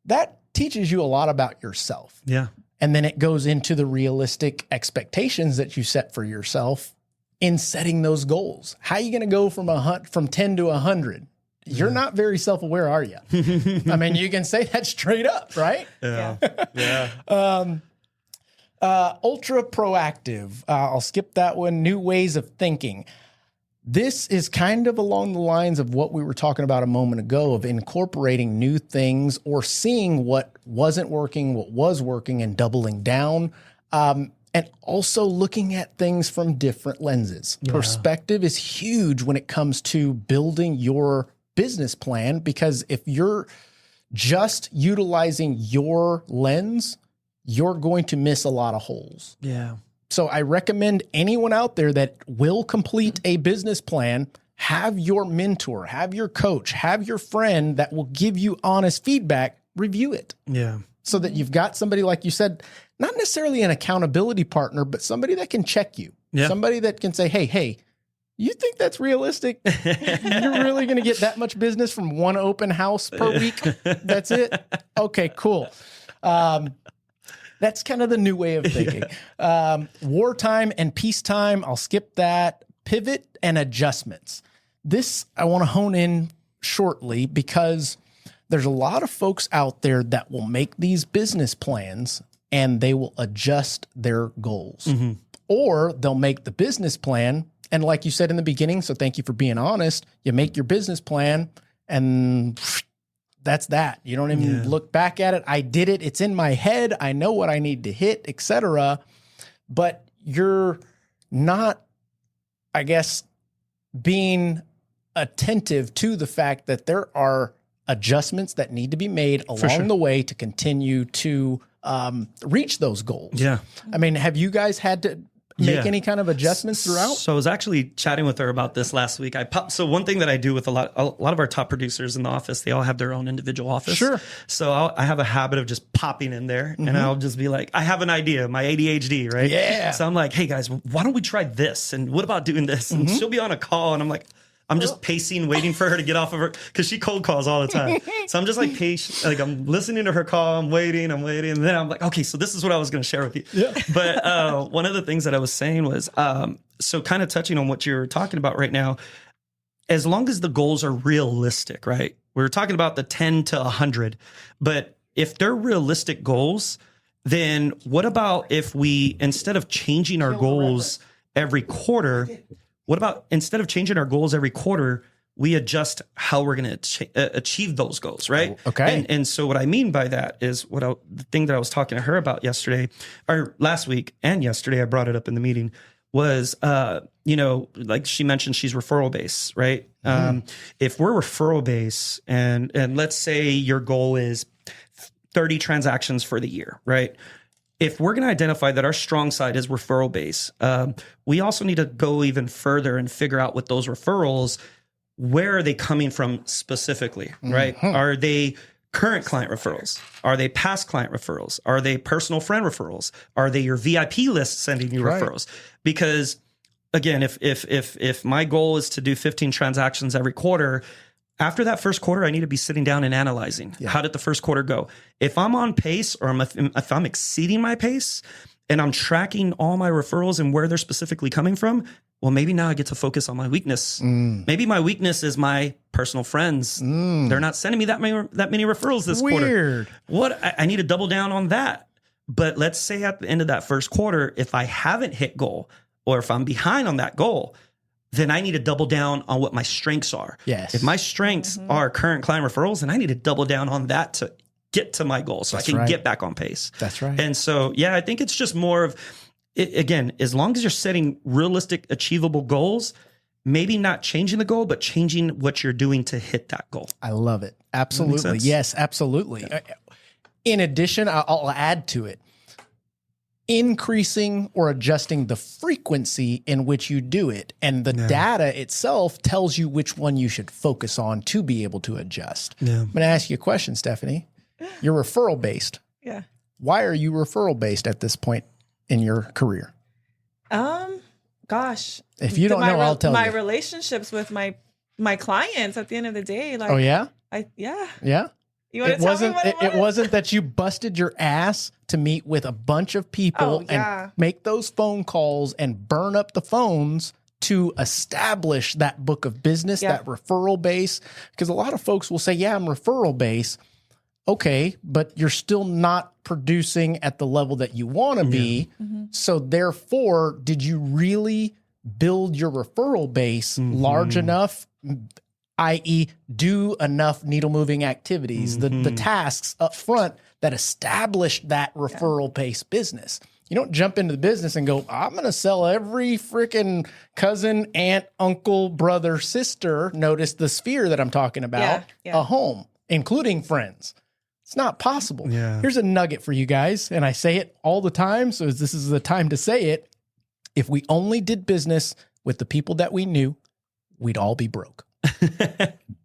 That teaches you a lot about yourself. Yeah. And then it goes into the realistic expectations that you set for yourself in setting those goals. How are you going to go from 10 to 100? You're not very self-aware, are you? I mean, you can say that straight up, right? Yeah. Ultra proactive. I'll skip that one. New ways of thinking. This is kind of along the lines of what we were talking about a moment ago of incorporating new things or seeing what wasn't working, what was working, and doubling down. And also looking at things from different lenses. Yeah. Perspective is huge when it comes to building your business plan, because if you're just utilizing your lens, you're going to miss a lot of holes. Yeah. So I recommend anyone out there that will complete a business plan, have your mentor, have your coach, have your friend that will give you honest feedback, review it. Yeah. So that you've got somebody, like you said, not necessarily an accountability partner, but somebody that can check you. Yeah. Somebody that can say, hey, you think that's realistic? You're really going to get that much business from one open house per week? That's it? Okay, cool. That's kind of the new way of thinking. Yeah. Wartime and peacetime, I'll skip that. Pivot and adjustments. This I want to hone in shortly, because there's a lot of folks out there that will make these business plans and they will adjust their goals. Mm-hmm. Or they'll make the business plan, and like you said in the beginning, so thank you for being honest, you make your business plan and that's that. You don't even look back at it. I did it. It's in my head. I know what I need to hit, etc. But you're not, I guess, being attentive to the fact that there are adjustments that need to be made along the way to continue to reach those goals. Yeah. I mean, have you guys had to make any kind of adjustments throughout? So I was actually chatting with her about this last week. So one thing that I do with a lot of our top producers in the office, they all have their own individual office. Sure. So I have a habit of just popping in there, and I'll just be like, I have an idea, my ADHD, right? Yeah. So I'm like, hey guys, why don't we try this? And what about doing this? And she'll be on a call, and I'm like, I'm just pacing, waiting for her to get off of her, because she cold calls all the time. So I'm just like patient, like I'm listening to her call, I'm waiting, and then I'm like, okay, so this is what I was going to share with you. Yeah. But one of the things that I was saying was, so kind of touching on what you're talking about right now, as long as the goals are realistic, right? We're talking about the 10 to 100, but if they're realistic goals, then what about if we, instead of changing our goals every quarter, what about instead of changing our goals every quarter, we adjust how we're going to achieve those goals, right? Okay. And so what I mean by that is the thing that I was talking to her about yesterday, or last week and yesterday, I brought it up in the meeting, was, like she mentioned, she's referral based, right? If we're referral based and let's say your goal is 30 transactions for the year, right? If we're going to identify that our strong side is referral base, we also need to go even further and figure out with those referrals, where are they coming from specifically, right? Are they current client referrals? Are they past client referrals? Are they personal friend referrals? Are they your VIP list sending you referrals? Because again, if my goal is to do 15 transactions every quarter, after that first quarter, I need to be sitting down and analyzing. How did the first quarter go? If I'm on pace, or if I'm exceeding my pace, and I'm tracking all my referrals and where they're specifically coming from, well, maybe now I get to focus on my weakness. Maybe my weakness is my personal friends. They're not sending me that many referrals this quarter. What I need to double down on that. But let's say at the end of that first quarter, if I haven't hit goal, or if I'm behind on that goal, then I need to double down on what my strengths are. Yes. If my strengths are current client referrals, then I need to double down on that to get to my goal so I can get back on pace. That's right. And so, I think it's just more of, again, as long as you're setting realistic, achievable goals, maybe not changing the goal, but changing what you're doing to hit that goal. I love it. Absolutely. Yes, absolutely. Yeah. In addition, I'll add to it. Increasing or adjusting the frequency in which you do it. And the data itself tells you which one you should focus on to be able to adjust. Yeah. I'm going to ask you a question, Stephanie. You're referral based. Yeah. Why are you referral based at this point in your career? Gosh. If you don't know, I'll tell you. My relationships with my clients at the end of the day. Like, oh, yeah? Yeah. You want to tell me what it wasn't that you busted your ass to meet with a bunch of people and make those phone calls and burn up the phones to establish that book of business, that referral base. Because a lot of folks will say, yeah, I'm referral base. Okay, but you're still not producing at the level that you want to be. So therefore, did you really build your referral base large enough, i.e. do enough needle moving activities, the tasks up front that establish that referral-based business. You don't jump into the business and go, I'm going to sell every freaking cousin, aunt, uncle, brother, sister, notice the sphere that I'm talking about, a home, including friends. It's not possible. Yeah. Here's a nugget for you guys, and I say it all the time, so this is the time to say it. If we only did business with the people that we knew, we'd all be broke.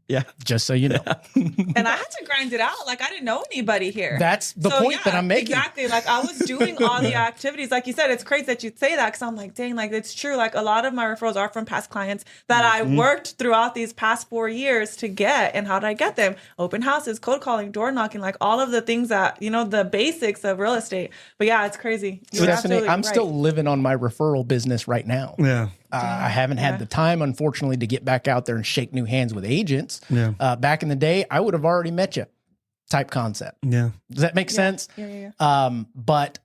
Yeah. Just so you know. And I had to grind it out. Like, I didn't know anybody here. That's the point that I'm making. Exactly. Like, I was doing all the activities. Like you said, it's crazy that you'd say that because I'm like, dang, like, it's true. Like, a lot of my referrals are from past clients that I worked throughout these past 4 years to get. And how did I get them? Open houses, cold calling, door knocking, like all of the things that, you know, the basics of real estate. But yeah, it's crazy. Stephanie, I'm still living on my referral business right now. Yeah. I haven't had the time, unfortunately, to get back out there and shake new hands with agents. Yeah. Back in the day, I would have already met you type concept. Yeah. Does that make sense? Yeah. But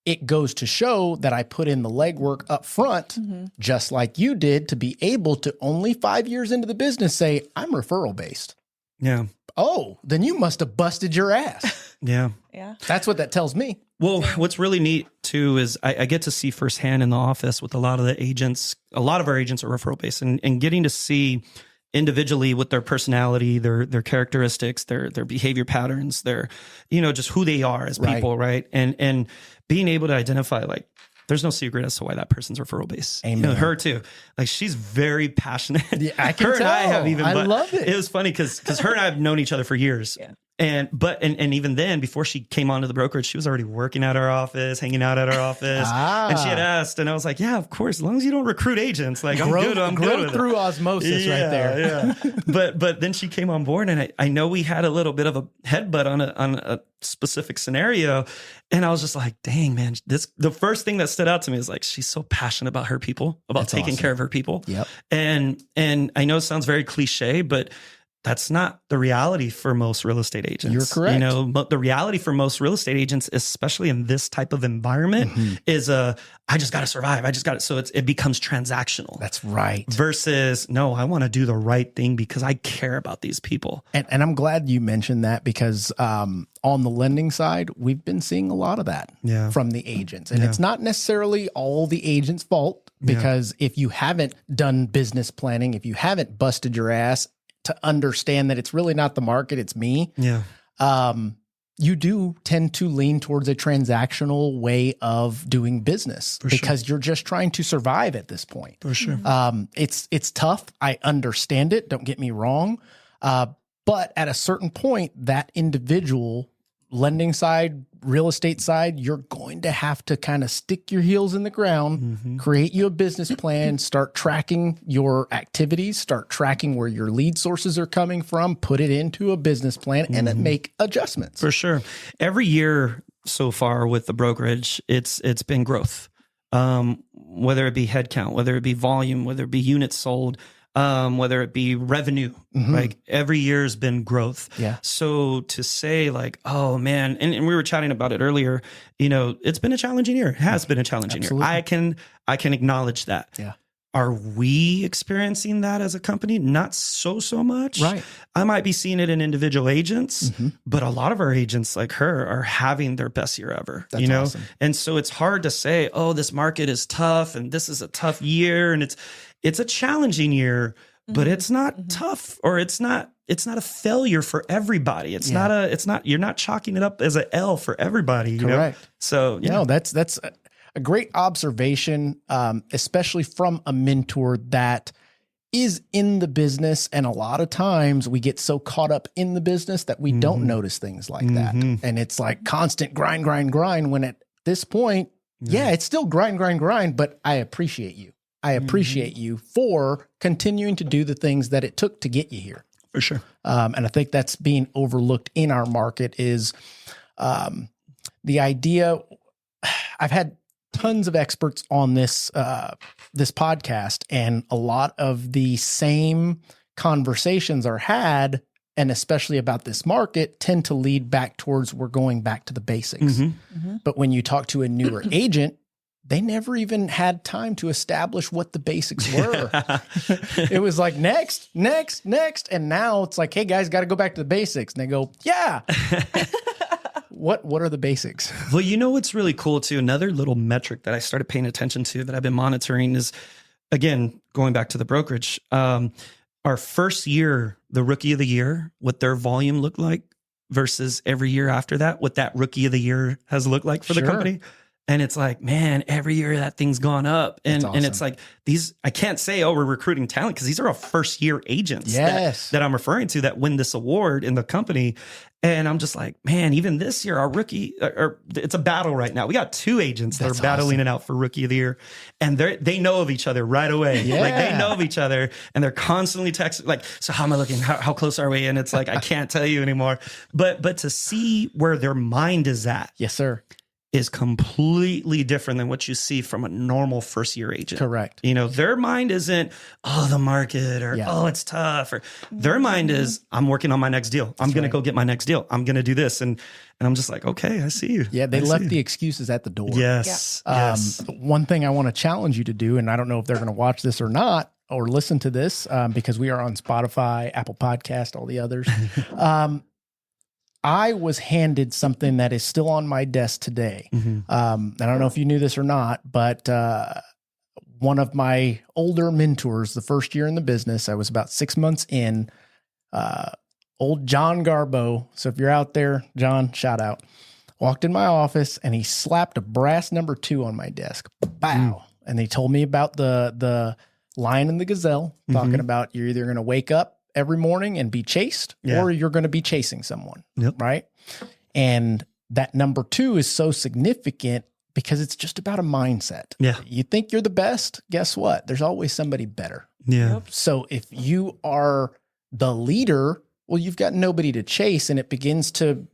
it goes to show that I put in the legwork up front, just like you did, to be able to only 5 years into the business say, I'm referral based. Yeah. Oh, then you must have busted your ass. Yeah. Yeah. That's what that tells me. Well, what's really neat too is I get to see firsthand in the office with a lot of the agents. A lot of our agents are referral based, and getting to see individually with their personality, their characteristics, their behavior patterns, their, you know, just who they are as people, right? And being able to identify, like, there's no secret as to why that person's referral base. Amen. You know, her too. Like, she's very passionate. Yeah, I can her tell. And I have even. I but love it. It was funny because her and I have known each other for years. Yeah. And even then, before she came onto the brokerage, she was already working at our office, hanging out at our office. And she had asked, and I was like, yeah, of course, as long as you don't recruit agents, like, I'm good with through it. osmosis right there. Yeah. But then she came on board, and I know we had a little bit of a headbutt on a specific scenario. And I was just like, dang, man, the first thing that stood out to me is, like, she's so passionate about her people, about That's taking awesome. care of her people. Yep. And I know it sounds very cliche, but that's not the reality for most real estate agents. You're correct. You know, but the reality for most real estate agents, especially in this type of environment, is I just got to survive. I just got to. So it becomes transactional. That's right. Versus, no, I want to do the right thing because I care about these people. And I'm glad you mentioned that because on the lending side, we've been seeing a lot of that from the agents. And it's not necessarily all the agent's fault because if you haven't done business planning, if you haven't busted your ass to understand that it's really not the market, it's me. Yeah. You do tend to lean towards a transactional way of doing business because you're just trying to survive at this point. For sure. It's tough. I understand it. Don't get me wrong. But at a certain point, that individual lending side, real estate side, you're going to have to kind of stick your heels in the ground, create you a business plan, start tracking your activities, start tracking where your lead sources are coming from, put it into a business plan, and then make adjustments. For sure. Every year so far with the brokerage, it's been growth. Whether it be headcount, whether it be volume, whether it be units sold, whether it be revenue, like every year's been growth. Yeah. So to say, like, oh man, and we were chatting about it earlier, you know, it's been a challenging year. It has been a challenging year. I can acknowledge that. Yeah. Are we experiencing that as a company? Not so much. Right. I might be seeing it in individual agents, but a lot of our agents like her are having their best year ever. That's you know? awesome. And so it's hard to say, oh, this market is tough and this is a tough year. And it's a challenging year, but it's not tough, or it's not a failure for everybody. You're not chalking it up as an L for everybody. You Correct. know? So No, that's a great observation, especially from a mentor that is in the business. And a lot of times we get so caught up in the business that we don't notice things like that. And it's like constant grind, when at this point, it's still grind, but I appreciate you. I appreciate you for continuing to do the things that it took to get you here. for sure. And I think that's being overlooked in our market is the idea. I've had tons of experts on this podcast, and a lot of the same conversations are had, and especially about this market, tend to lead back towards we're going back to the basics. But when you talk to a newer agent, they never even had time to establish what the basics were. It was like, next. And now it's like, hey, guys, got to go back to the basics. And they go, yeah. What are the basics? Well, you know what's really cool too? Another little metric that I started paying attention to that I've been monitoring is, again, going back to the brokerage, our first year, the rookie of the year, what their volume looked like versus every year after that, what that rookie of the year has looked like for the company. And it's like, man, every year that thing's gone up. And awesome. And it's like I can't say, oh, we're recruiting talent, because these are our first year agents that I'm referring to that win this award in the company. And I'm just like, man, even this year, our rookie, it's a battle right now. We got 2 agents that are battling it out for rookie of the year. And they know of each other right away. Yeah. Like they know of each other and they're constantly texting, like, so how am I looking? How close are we? And it's like, I can't tell you anymore. But to see where their mind is at. Yes, sir. Is completely different than what you see from a normal first year agent. Correct. You know, their mind isn't, oh, the market, or oh, it's tough, or their mind is, I'm working on my next deal. I'm going to go get my next deal. I'm going to do this. And I'm just like, okay, I see you. Yeah. They left the excuses at the door. Yes. Yeah. Yes. One thing I want to challenge you to do, and I don't know if they're going to watch this or not, or listen to this, because we are on Spotify, Apple Podcast, all the others. I was handed something that is still on my desk today. I don't know if you knew this or not, but one of my older mentors, the first year in the business, I was about 6 months in, old John Garbo. So if you're out there, John, shout out. Walked in my office and he slapped a brass number 2 on my desk. Bow. And he told me about the Lion and the Gazelle, talking about you're either going to wake up every morning and be chased, or you're going to be chasing someone, right? And that number 2 is so significant because it's just about a mindset. Yeah. You think you're the best, guess what? There's always somebody better. Yeah. So if you are the leader, well, you've got nobody to chase, and it begins to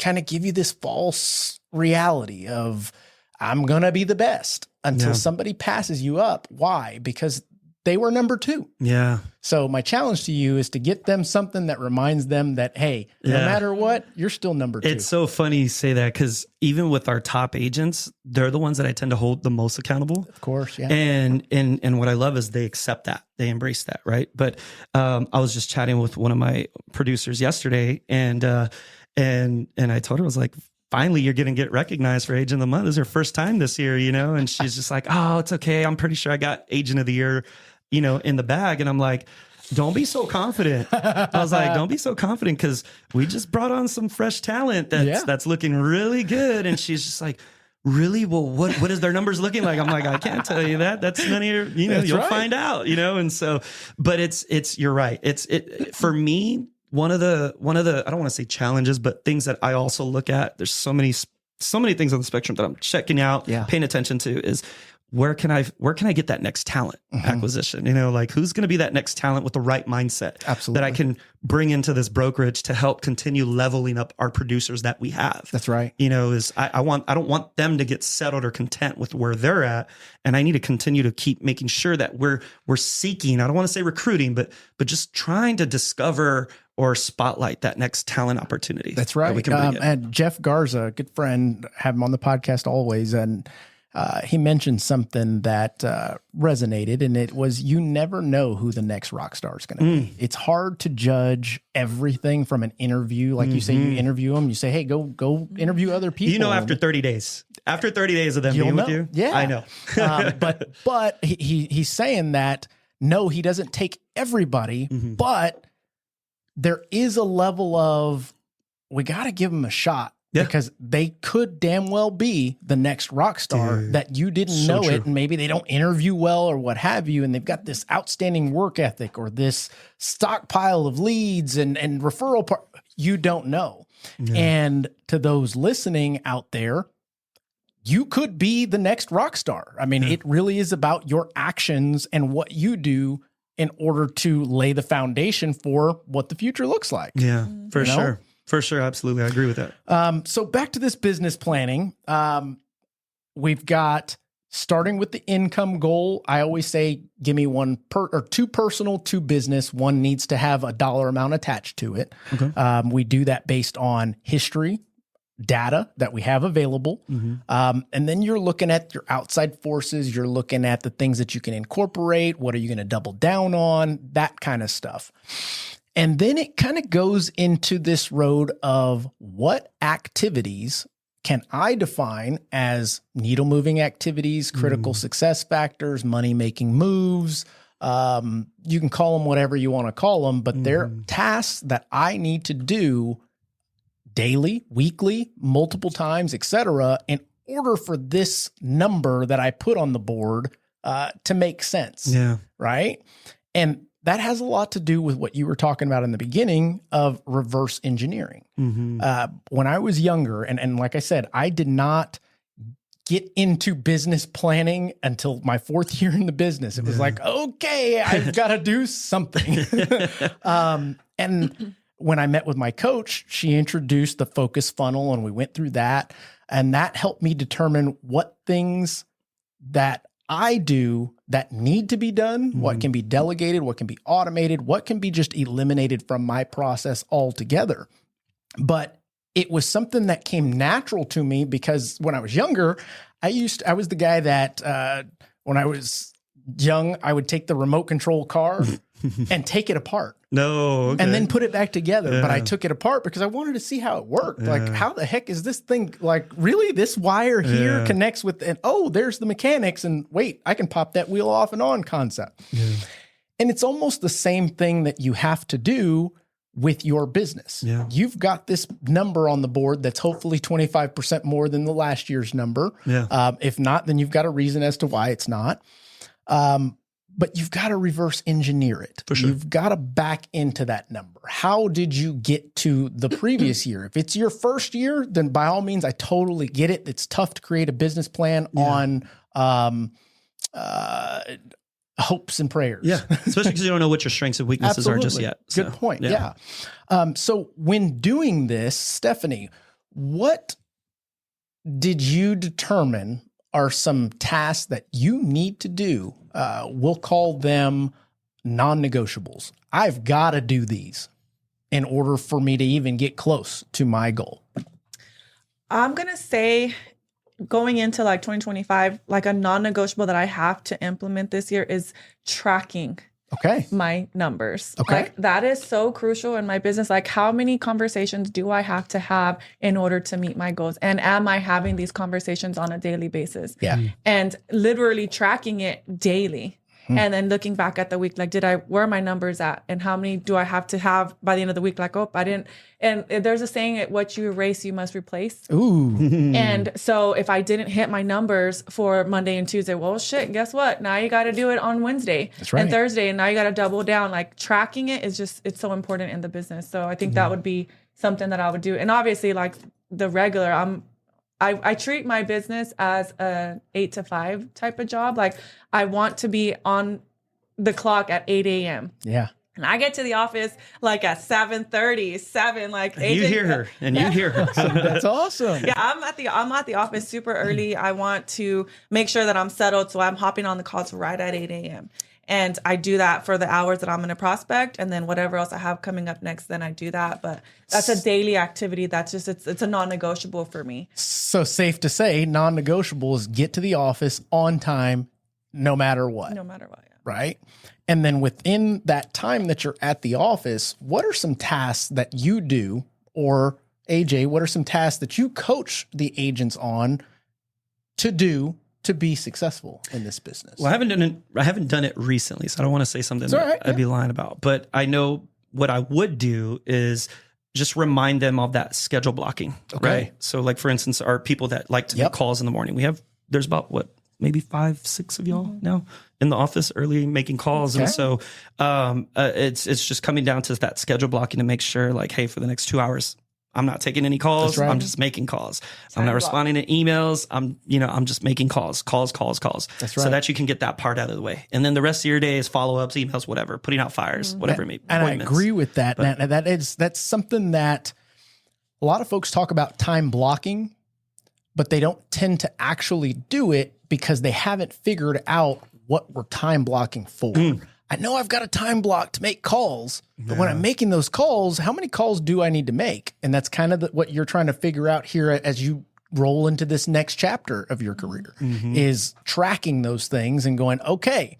kind of give you this false reality of, I'm going to be the best until somebody passes you up. Why? Because they were number 2. Yeah. So my challenge to you is to get them something that reminds them that, hey, no matter what, you're still number 2. It's so funny you say that, because even with our top agents, they're the ones that I tend to hold the most accountable. Of course, yeah. And what I love is they accept that. They embrace that, right? But I was just chatting with one of my producers yesterday, and I told her, I was like, finally, you're going to get recognized for Agent of the Month. This is her first time this year, you know? And she's just like, oh, it's okay. I'm pretty sure I got Agent of the Year, you know, in the bag. And I'm like, don't be so confident. I was like, don't be so confident, because we just brought on some fresh talent that's looking really good. And she's just like, really? Well, what is their numbers looking like? I'm like, I can't tell you that. That's none of your, you know, you'll find out, you know? And so, but you're right. For me, one of the, I don't want to say challenges, but things that I also look at, there's so many things on the spectrum that I'm checking out, paying attention to, is where can I get that next talent acquisition? You know, like, who's going to be that next talent with the right mindset that I can bring into this brokerage to help continue leveling up our producers that we have. That's right. You know, I don't want them to get settled or content with where they're at. And I need to continue to keep making sure that we're seeking, I don't want to say recruiting, but just trying to discover or spotlight that next talent opportunity. That's right. That we can bring in. And Jeff Garza, a good friend, have him on the podcast always. And he mentioned something that resonated, and it was, you never know who the next rock star is going to be. It's hard to judge everything from an interview. Like you say, you interview them, you say, hey, go interview other people. You know, after 30 days of them being with you. Yeah. I know. But he's saying that, no, he doesn't take everybody, but there is a level of, we got to give them a shot. Yeah. Because they could damn well be the next rock star that you didn't know it. And maybe they don't interview well or what have you. And they've got this outstanding work ethic or this stockpile of leads and referral part. You don't know. Yeah. And to those listening out there, you could be the next rock star. I mean, it really is about your actions and what you do in order to lay the foundation for what the future looks like. Yeah, for sure. For sure. Absolutely. I agree with that. So back to this business planning. We've got, starting with the income goal. I always say, give me two personal, 2 business. One needs to have a dollar amount attached to it. Okay. We do that based on history, data that we have available. And then you're looking at your outside forces. You're looking at the things that you can incorporate. What are you going to double down on? That kind of stuff. And then it kind of goes into this road of what activities can I define as needle moving activities, critical success factors, money making moves. You can call them whatever you want to call them, but they're tasks that I need to do daily, weekly, multiple times, etc., in order for this number that I put on the board to make sense. Yeah. Right. And that has a lot to do with what you were talking about in the beginning of reverse engineering. When I was younger, and like I said, I did not get into business planning until my 4th year in the business. It was like, okay, I've got to do something. And when I met with my coach, she introduced the focus funnel and we went through that. And that helped me determine what things that I do that need to be done, what can be delegated, what can be automated, what can be just eliminated from my process altogether. But it was something that came natural to me because when I was younger, I was the guy that when I was young, I would take the remote control car and take it apart. And then put it back together. But I took it apart because I wanted to see how it worked. Like, how the heck is this thing? Like, really? This wire here connects with, and oh, there's the mechanics. And wait, I can pop that wheel off and on concept. And it's almost the same thing that you have to do with your business. You've got this number on the board that's hopefully 25% more than the last year's number. If not, then you've got a reason as to why it's not. But you've got to reverse engineer it. For sure. You've got to back into that number. How did you get to the previous year? If it's your first year, then by all means, I totally get it. It's tough to create a business plan on hopes and prayers. Especially because you don't know what your strengths and weaknesses are just yet. So, good point. So when doing this, Stephanie, what did you determine are some tasks that you need to do? We'll call them non-negotiables. I've got to do these in order for me to even get close to my goal. I'm going to say going into like 2025, like a non-negotiable that I have to implement this year is tracking my numbers. Like that is so crucial in my business. Like, how many conversations do I have to have in order to meet my goals? And am I having these conversations on a daily basis? And literally tracking it daily. And then looking back at the week, like, where are my numbers at? And how many do I have to have by the end of the week? Like, oh, I didn't. And there's a saying, what you erase, you must replace. And so if I didn't hit my numbers for Monday and Tuesday, well, shit, guess what? Now you got to do it on Wednesday and Thursday. And now you got to double down. Like, tracking it is it's so important in the business. So I think that would be something that I would do. And obviously, like the regular, I treat my business as a 8 to 5 type of job. Like, I want to be on the clock at 8 a.m. And I get to the office like at 7:30, 7. Like, and you hear her, and you hear her. That's awesome. I'm at the office super early. I want to make sure that I'm settled, so I'm hopping on the calls right at 8 a.m. And I do that for the hours that I'm going to prospect. And then whatever else I have coming up next, then I do that. But that's a daily activity. That's just, it's a non-negotiable for me. So safe to say, non-negotiable is get to the office on time, no matter what. No matter what. Right? And then within that time that you're at the office, what are some tasks that you do, or AJ, what are some tasks that you coach the agents on to do to be successful in this business? Well, I haven't done it recently, so I don't want to say something I'd be lying about. But I know what I would do is just remind them of that schedule blocking, right? So, like, for instance, our people that like to make calls in the morning, there's about maybe 5, 6 of y'all now in the office early making calls. And so it's just coming down to that schedule blocking to make sure, like, hey, for the next 2 hours, I'm not taking any calls. I'm just making calls. I'm not responding to emails. I'm just making calls. That's right. So that you can get that part out of the way. And then the rest of your day is follow-ups, emails, whatever, putting out fires, whatever it may be. And I agree with that. But that's something that a lot of folks talk about, time blocking, but they don't tend to actually do it because they haven't figured out what we're time blocking for. I know I've got a time block to make calls, but when I'm making those calls, how many calls do I need to make? And that's kind of what you're trying to figure out here as you roll into this next chapter of your career, is tracking those things and going, okay,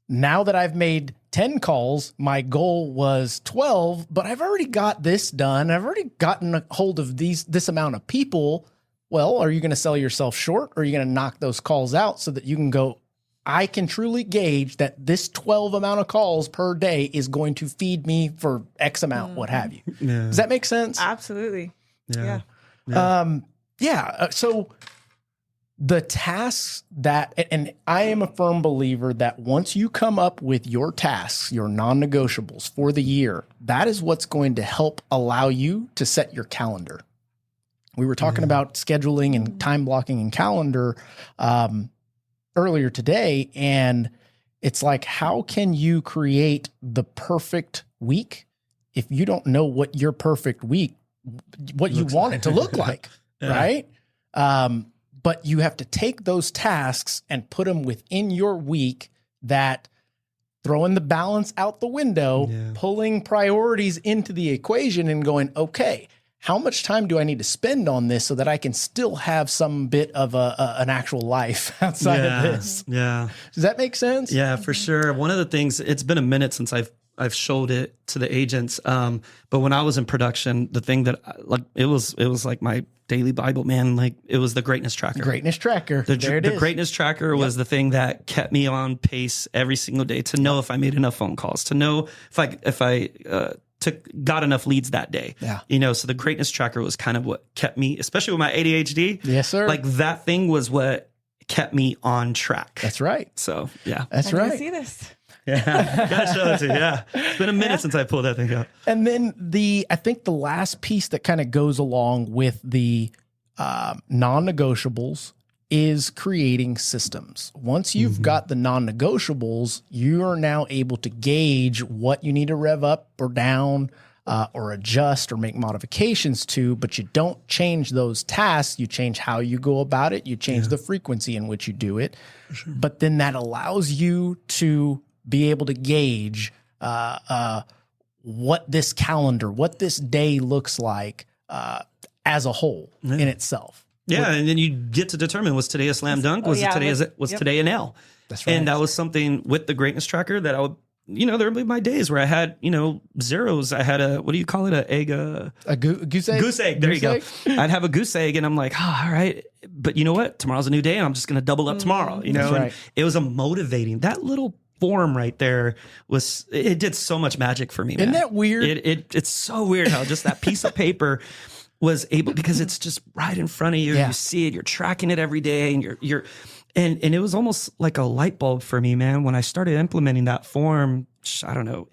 now that I've made 10 calls, my goal was 12, but I've already got this done. I've already gotten a hold of this amount of people. Well, are you going to sell yourself short, or are you going to knock those calls out so that you can go, I can truly gauge that this 12 amount of calls per day is going to feed me for X amount, what have you. Yeah. Does that make sense? Absolutely. Yeah. So the tasks that, and I am a firm believer that once you come up with your tasks, your non-negotiables for the year, that is what's going to help allow you to set your calendar. We were talking about scheduling and time blocking and calendar earlier today, and it's like, how can you create the perfect week if you don't know what your perfect week, what you want it to look like, right? But you have to take those tasks and put them within your week, that throwing the balance out the window, pulling priorities into the equation and going, okay, how much time do I need to spend on this so that I can still have some bit of an actual life outside of this? Yeah. Does that make sense? Yeah, for sure. One of the things, it's been a minute since I've showed it to the agents. But when I was in production, the thing that it was like my daily Bible, man. Like, it was the greatness tracker. Greatness tracker. The greatness tracker was the thing that kept me on pace every single day, to know if I made enough phone calls, to know if I got enough leads that day. Yeah. So the greatness tracker was kind of what kept me, especially with my ADHD. Yes, sir. Like, that thing was what kept me on track. That's right. So yeah. That's right. I see this. Yeah, gotta show it to you. Yeah, it's been a minute since I pulled that thing out. And then I think the last piece that kind of goes along with the non-negotiables is creating systems. Once you've got the non-negotiables, you are now able to gauge what you need to rev up or down, or adjust or make modifications to, but you don't change those tasks. You change how you go about it. You change the frequency in which you do it. Sure. But then that allows you to be able to gauge what this calendar, what this day looks like as a whole in itself. Yeah, and then you get to determine, was today a slam dunk? Was today an L? That's right. And that was something with the greatness tracker that I would, there would be my days where I had, zeros. I had a, what do you call it? A goose egg? Goose egg. There you go. I'd have a goose egg, and I'm like, all right. But you know what? Tomorrow's a new day, and I'm just going to double up tomorrow. That's right. And it was a motivating. That little form right there it did so much magic for me, man. Isn't that weird? It's so weird how just that piece of paper was able, because it's just right in front of you. You see it, you're tracking it every day, and and it was almost like a light bulb for me, man, when I started implementing that form. I don't know,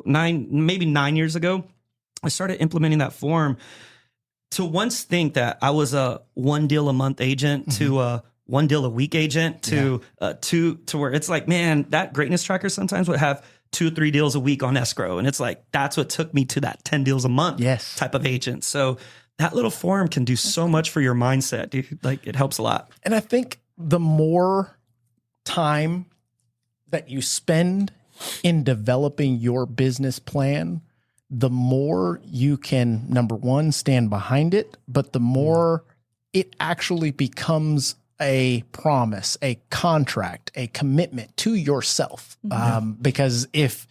9 years ago, I started implementing that form to once think that I was a one deal a month agent to a one deal a week agent to where it's like, man, that greatness tracker sometimes would have 2 or 3 deals a week on escrow. And it's like, that's what took me to that 10 deals a month type of agent. So that little form can do so much for your mindset, dude. Like, it helps a lot. And I think the more time that you spend in developing your business plan, the more you can, number one, stand behind it, but the more it actually becomes a promise, a contract, a commitment to yourself. Because if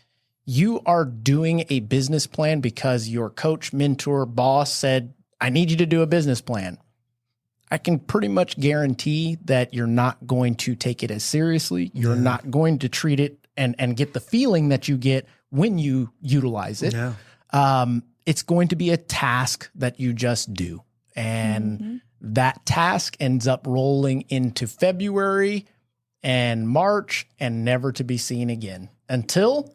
you are doing a business plan because your coach, mentor, boss said, I need you to do a business plan, I can pretty much guarantee that you're not going to take it as seriously. You're not going to treat it and get the feeling that you get when you utilize it. It's going to be a task that you just do. And that task ends up rolling into February and March and never to be seen again until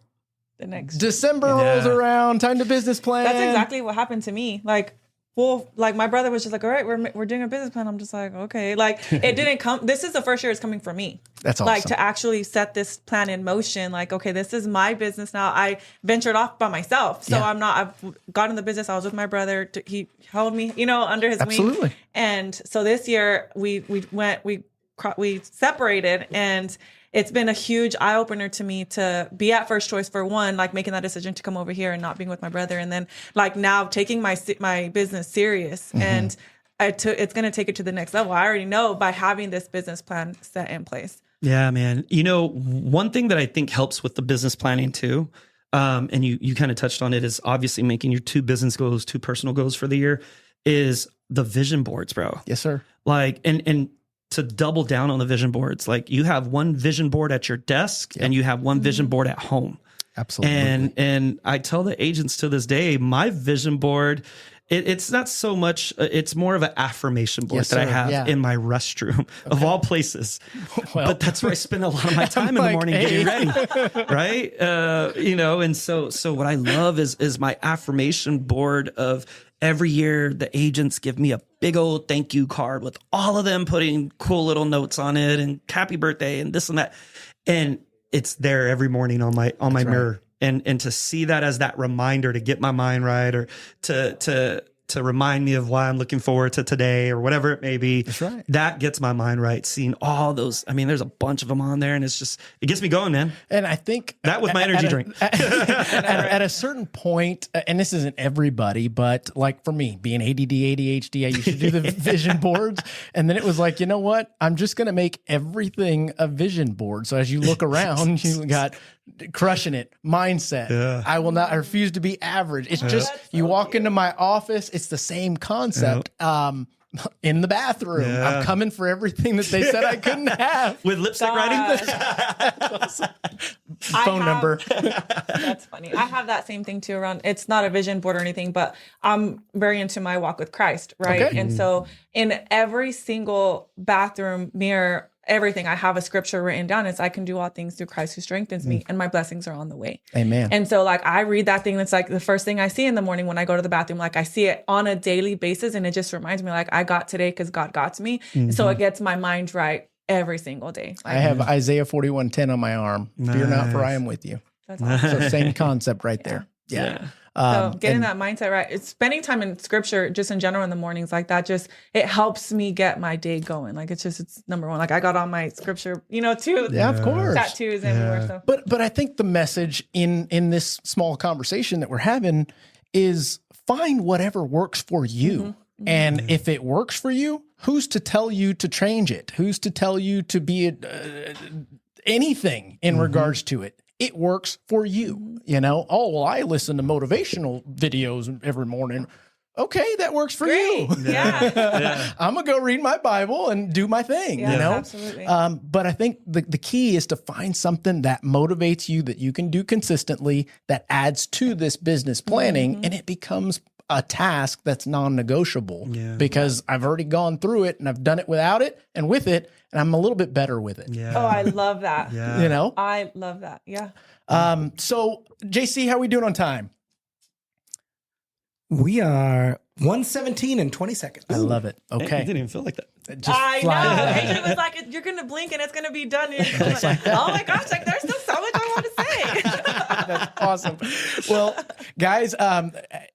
the next December rolls around. Time to business plan. That's exactly what happened to me. Like my brother was just like, all right, we're doing a business plan. I'm just like, okay. Like, it didn't come. This is the first year it's coming from me. That's awesome. Like, to actually set this plan in motion. Like, okay, this is my business now. I ventured off by myself. So I've got in the business. I was with my brother. He held me, under his wing. And so this year we separated, and it's been a huge eye opener to me to be at First Choice for one, like making that decision to come over here and not being with my brother. And then like now taking my business serious and it's going to take it to the next level. I already know by having this business plan set in place. Yeah, man. One thing that I think helps with the business planning too, and you kind of touched on it, is obviously making your 2 business goals, 2 personal goals for the year, is the vision boards, bro. Yes, sir. Like, and to double down on the vision boards, like you have one vision board at your desk and you have one vision board at home. Absolutely. And I tell the agents to this day, my vision board, it's not so much, it's more of an affirmation board that I have in my restroom of all places. Well, but that's where I spend a lot of my time in the morning getting ready. Right. And so what I love is my affirmation board of every year the agents give me a big old thank you card with all of them putting cool little notes on it and happy birthday and this and that. And it's there every morning on my mirror. And to see that as that reminder to get my mind right, or to remind me of why I'm looking forward to today or whatever it may be. That's right. That gets my mind right. Seeing all those, I mean, there's a bunch of them on there, and it gets me going, man. And I think that with my energy drink. At a certain point, and this isn't everybody, but like for me, being ADD, ADHD, I used to do the vision boards. And then it was like, you know what? I'm just going to make everything a vision board. So as you look around, you got crushing it, mindset. Yeah. I refuse to be average. It's just, you walk into my office, it's the same concept. In the bathroom, I'm coming for everything that they said I couldn't have. With lipstick writing? Phone number. That's funny. I have that same thing too around, it's not a vision board or anything, but I'm very into my walk with Christ, right? Okay. And so in every single bathroom mirror, everything, I have a scripture written down. It's, I can do all things through Christ who strengthens me, and my blessings are on the way. Amen. And so like, I read that thing. That's like the first thing I see in the morning when I go to the bathroom. Like I see it on a daily basis, and it just reminds me like I got today because God got to me. And so it gets my mind right every single day. Like, I have Isaiah 41:10 on my arm. Nice. Fear not, for I am with you. That's awesome. So same concept right there. Yeah. So getting that mindset right. It's spending time in scripture just in general in the mornings like that. Just, it helps me get my day going. Like it's number one. Like I got on my scripture, too. Yeah, of course. Tattoos everywhere. So. But I think the message in this small conversation that we're having is find whatever works for you. Mm-hmm. And if it works for you, who's to tell you to change it? Who's to tell you to be anything in regards to it? It works for you, Oh, well, I listen to motivational videos every morning. Okay, that works for you. Yeah. I'm going to go read my Bible and do my thing, Absolutely. But I think the key is to find something that motivates you, that you can do consistently, that adds to this business planning, and it becomes a task that's non-negotiable because I've already gone through it and I've done it without it and with it, and I'm a little bit better with it. Yeah. Oh, I love that. Yeah. I love that. Yeah. So JC, how are we doing on time? We are 1:17 and 20 seconds. I love it. Okay. It didn't even feel like that. I know. Adrian was like, you're going to blink and it's going to be done. And like, oh my gosh, like there's still so much I want to say. That's awesome. Well, guys,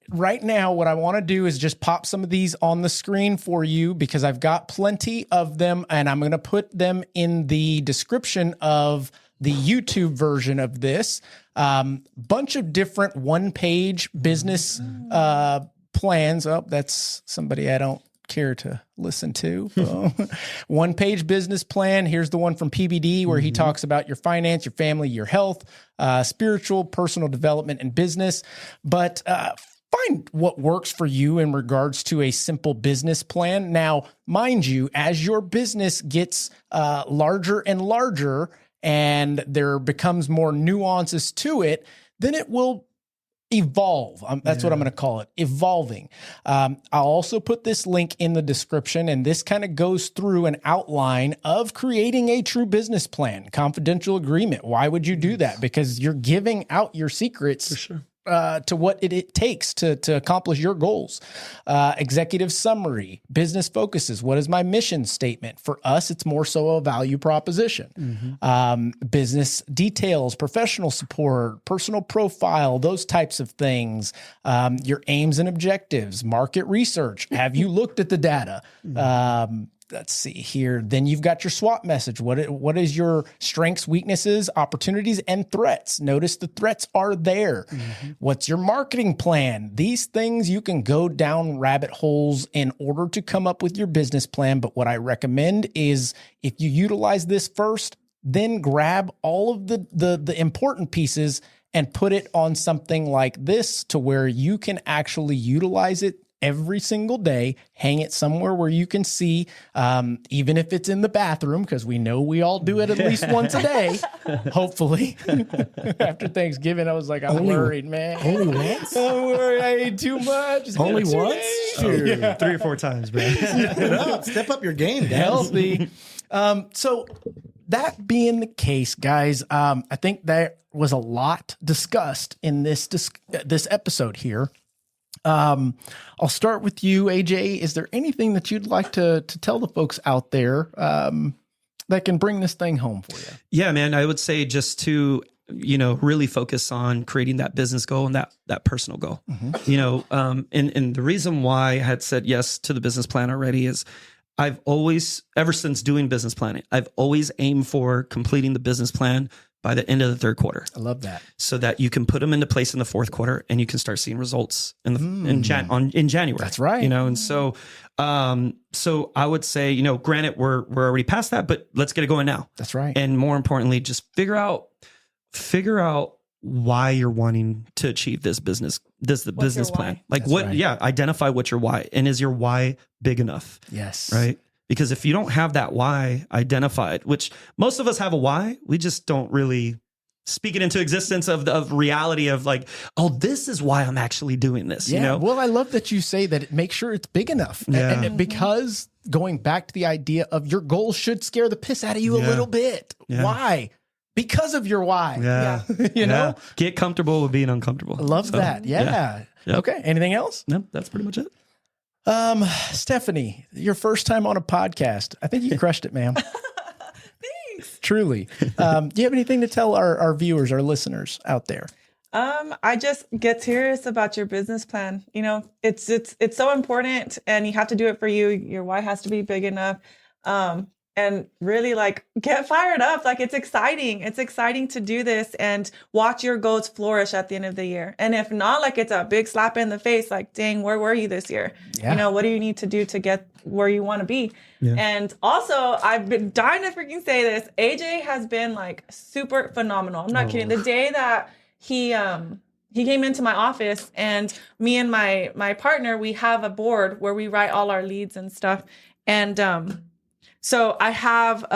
right now, what I want to do is just pop some of these on the screen for you because I've got plenty of them, and I'm going to put them in the description of the YouTube version of this. Bunch of different one-page business plans. Oh, that's somebody I don't care to listen to. One-page business plan. Here's the one from PBD where he talks about your finance, your family, your health, spiritual, personal development, and business. But find what works for you in regards to a simple business plan. Now, mind you, as your business gets larger and larger and there becomes more nuances to it, then it will evolve. That's what I'm going to call it, evolving. I'll also put this link in the description, and this kind of goes through an outline of creating a true business plan, confidential agreement. Why would you do that? Because you're giving out your secrets. For sure. To what it takes to accomplish your goals. Executive summary, business focuses. What is my mission statement? For us, it's more so a value proposition. Business details, professional support, personal profile, those types of things. Your aims and objectives, market research. Have you looked at the data? let's see here. Then you've got your SWOT message. What is your strengths, weaknesses, opportunities, and threats? Notice the threats are there. What's your marketing plan? These things you can go down rabbit holes in order to come up with your business plan. But what I recommend is if you utilize this first, then grab all of the important pieces and put it on something like this to where you can actually utilize it every single day, hang it somewhere where you can see, even if it's in the bathroom, because we know we all do it at least once a day, hopefully. After Thanksgiving, I was like, I'm worried, man. Only once? I'm worried I ate too much. It's Only been 2 once? days. Sure. Yeah. 3 or 4 times, bro. Step up your game, guys. Healthy. So that being the case, guys, I think there was a lot discussed in this episode here. I'll start with you, AJ. Is there anything that you'd like to tell the folks out there that can bring this thing home for you? Yeah, man, I would say just to, really focus on creating that business goal and that personal goal. And the reason why I had said yes to the business plan already is I've always, ever since doing business planning, I've always aimed for completing the business plan by the end of the 3rd quarter. I love that. So that you can put them into place in the 4th quarter and you can start seeing results in January. That's right. And so I would say, granted we're already past that, but let's get it going now. That's right. And more importantly, just figure out why you're wanting to achieve this business plan. Like identify what your why, and is your why big enough? Yes. Right. Because if you don't have that why identified, which most of us have a why, we just don't really speak it into existence of reality of like, oh, this is why I'm actually doing this. Yeah. Well, I love that you say that. Make sure it's big enough. Yeah. And because going back to the idea of your goals should scare the piss out of you a little bit. Yeah. Why? Because of your why. Yeah. You know, get comfortable with being uncomfortable. I love that. Yeah. Yep. Okay. Anything else? No, that's pretty much it. Stephanie, your first time on a podcast. I think you crushed it, ma'am. Thanks. Truly. Do you have anything to tell our viewers, our listeners out there? I just get serious about your business plan. It's so important, and you have to do it for you. Your why has to be big enough. And really get fired up. It's exciting. It's exciting to do this and watch your goals flourish at the end of the year. And if not, it's a big slap in the face. Dang, where were you this year? Yeah. What do you need to do to get where you want to be? Yeah. And also, I've been dying to freaking say this. AJ has been super phenomenal. I'm not kidding. The day that he came into my office, and me and my partner, we have a board where we write all our leads and stuff. And, so I have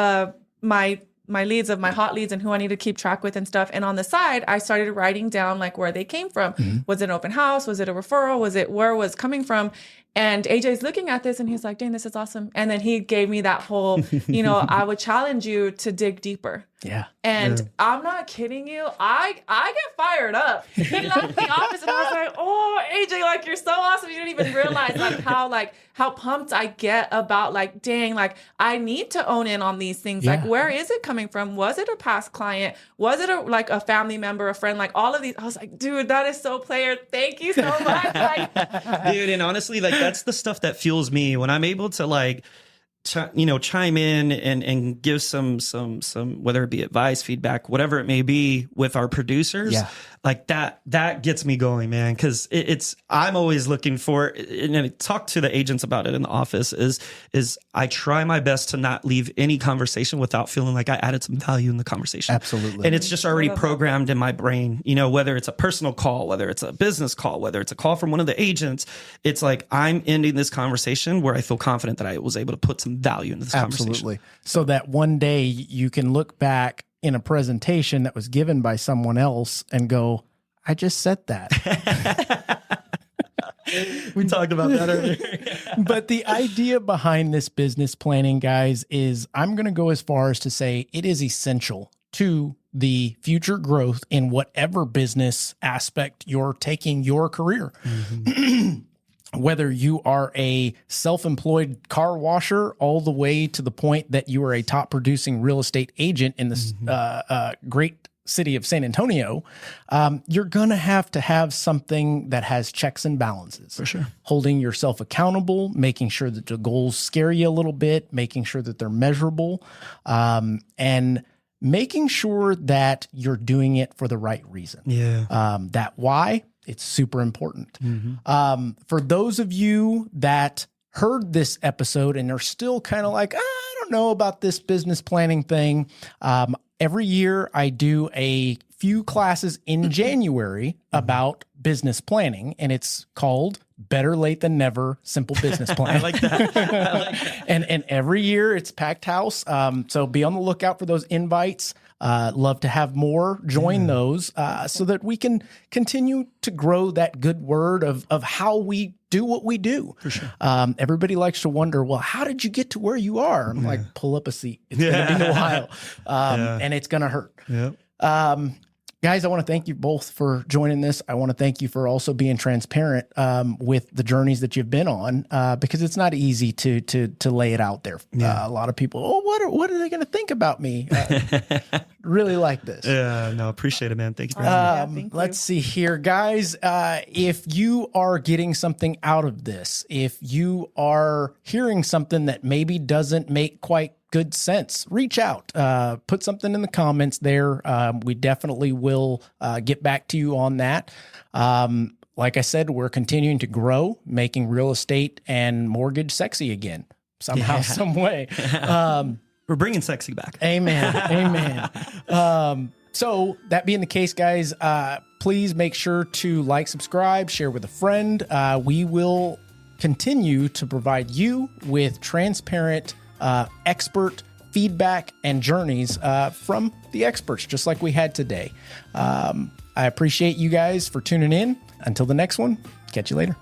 my leads of my hot leads and who I need to keep track with and stuff. And on the side, I started writing down where they came from. Mm-hmm. Was it an open house? Was it a referral? Was it where it was coming from? And AJ's looking at this and he's like, dang, this is awesome. And then he gave me that whole, I would challenge you to dig deeper. Yeah. And I'm not kidding you. I get fired up. He left the office and I was like, oh, AJ, you're so awesome. You didn't even realize how pumped I get about dang, I need to own in on these things. Yeah. Where is it coming from? Was it a past client? Was it a family member, a friend? All of these. I was like, dude, that is so player. Thank you so much. Dude, and honestly, that's the stuff that fuels me when I'm able to chime in and give some whether it be advice, feedback, whatever it may be with our producers. Yeah. That gets me going, man. Cause I'm always looking for, and I talk to the agents about it in the office is I try my best to not leave any conversation without feeling like I added some value in the conversation. Absolutely. And it's just already programmed in my brain, whether it's a personal call, whether it's a business call, whether it's a call from one of the agents, it's I'm ending this conversation where I feel confident that I was able to put some value into this conversation. Absolutely. So that one day you can look back in a presentation that was given by someone else and go, I just said that. We talked about that earlier. But the idea behind this business planning, guys, is I'm going to go as far as to say it is essential to the future growth in whatever business aspect you're taking your career. Mm-hmm. Whether you are a self-employed car washer all the way to the point that you are a top producing real estate agent in this great city of San Antonio, you're going to have something that has checks and balances. For sure. Holding yourself accountable, making sure that the goals scare you a little bit, making sure that they're measurable, and making sure that you're doing it for the right reason. Yeah. That why, it's super important. For those of you that heard this episode and are still kind of like, I don't know about this business planning thing. Every year I do a few classes in January about business planning, and it's called Better Late Than Never, Simple Business Plan. I like that. I like that. And every year it's packed house. So be on the lookout for those invites. Love to have more join those so that we can continue to grow that good word of how we do what we do. For sure. Everybody likes to wonder, well, how did you get to where you are? I'm like, pull up a seat. It's going to be a while. And it's going to hurt. Yeah. Guys, I want to thank you both for joining this. I want to thank you for also being transparent with the journeys that you've been on, because it's not easy to lay it out there. A lot of people, what are they going to think about me? Really like this. Yeah, no, appreciate it, man. Thank you for having me. Let's see here, guys. If you are getting something out of this, if you are hearing something that maybe doesn't make quite good sense, reach out, put something in the comments there. We definitely will get back to you on that. Like I said, we're continuing to grow, making real estate and mortgage sexy again, somehow, some way. We're bringing sexy back. Amen. Amen. So that being the case, guys, please make sure to like, subscribe, share with a friend. We will continue to provide you with transparent, expert feedback and journeys from the experts, just like we had today. I appreciate you guys for tuning in. Until the next one, catch you later.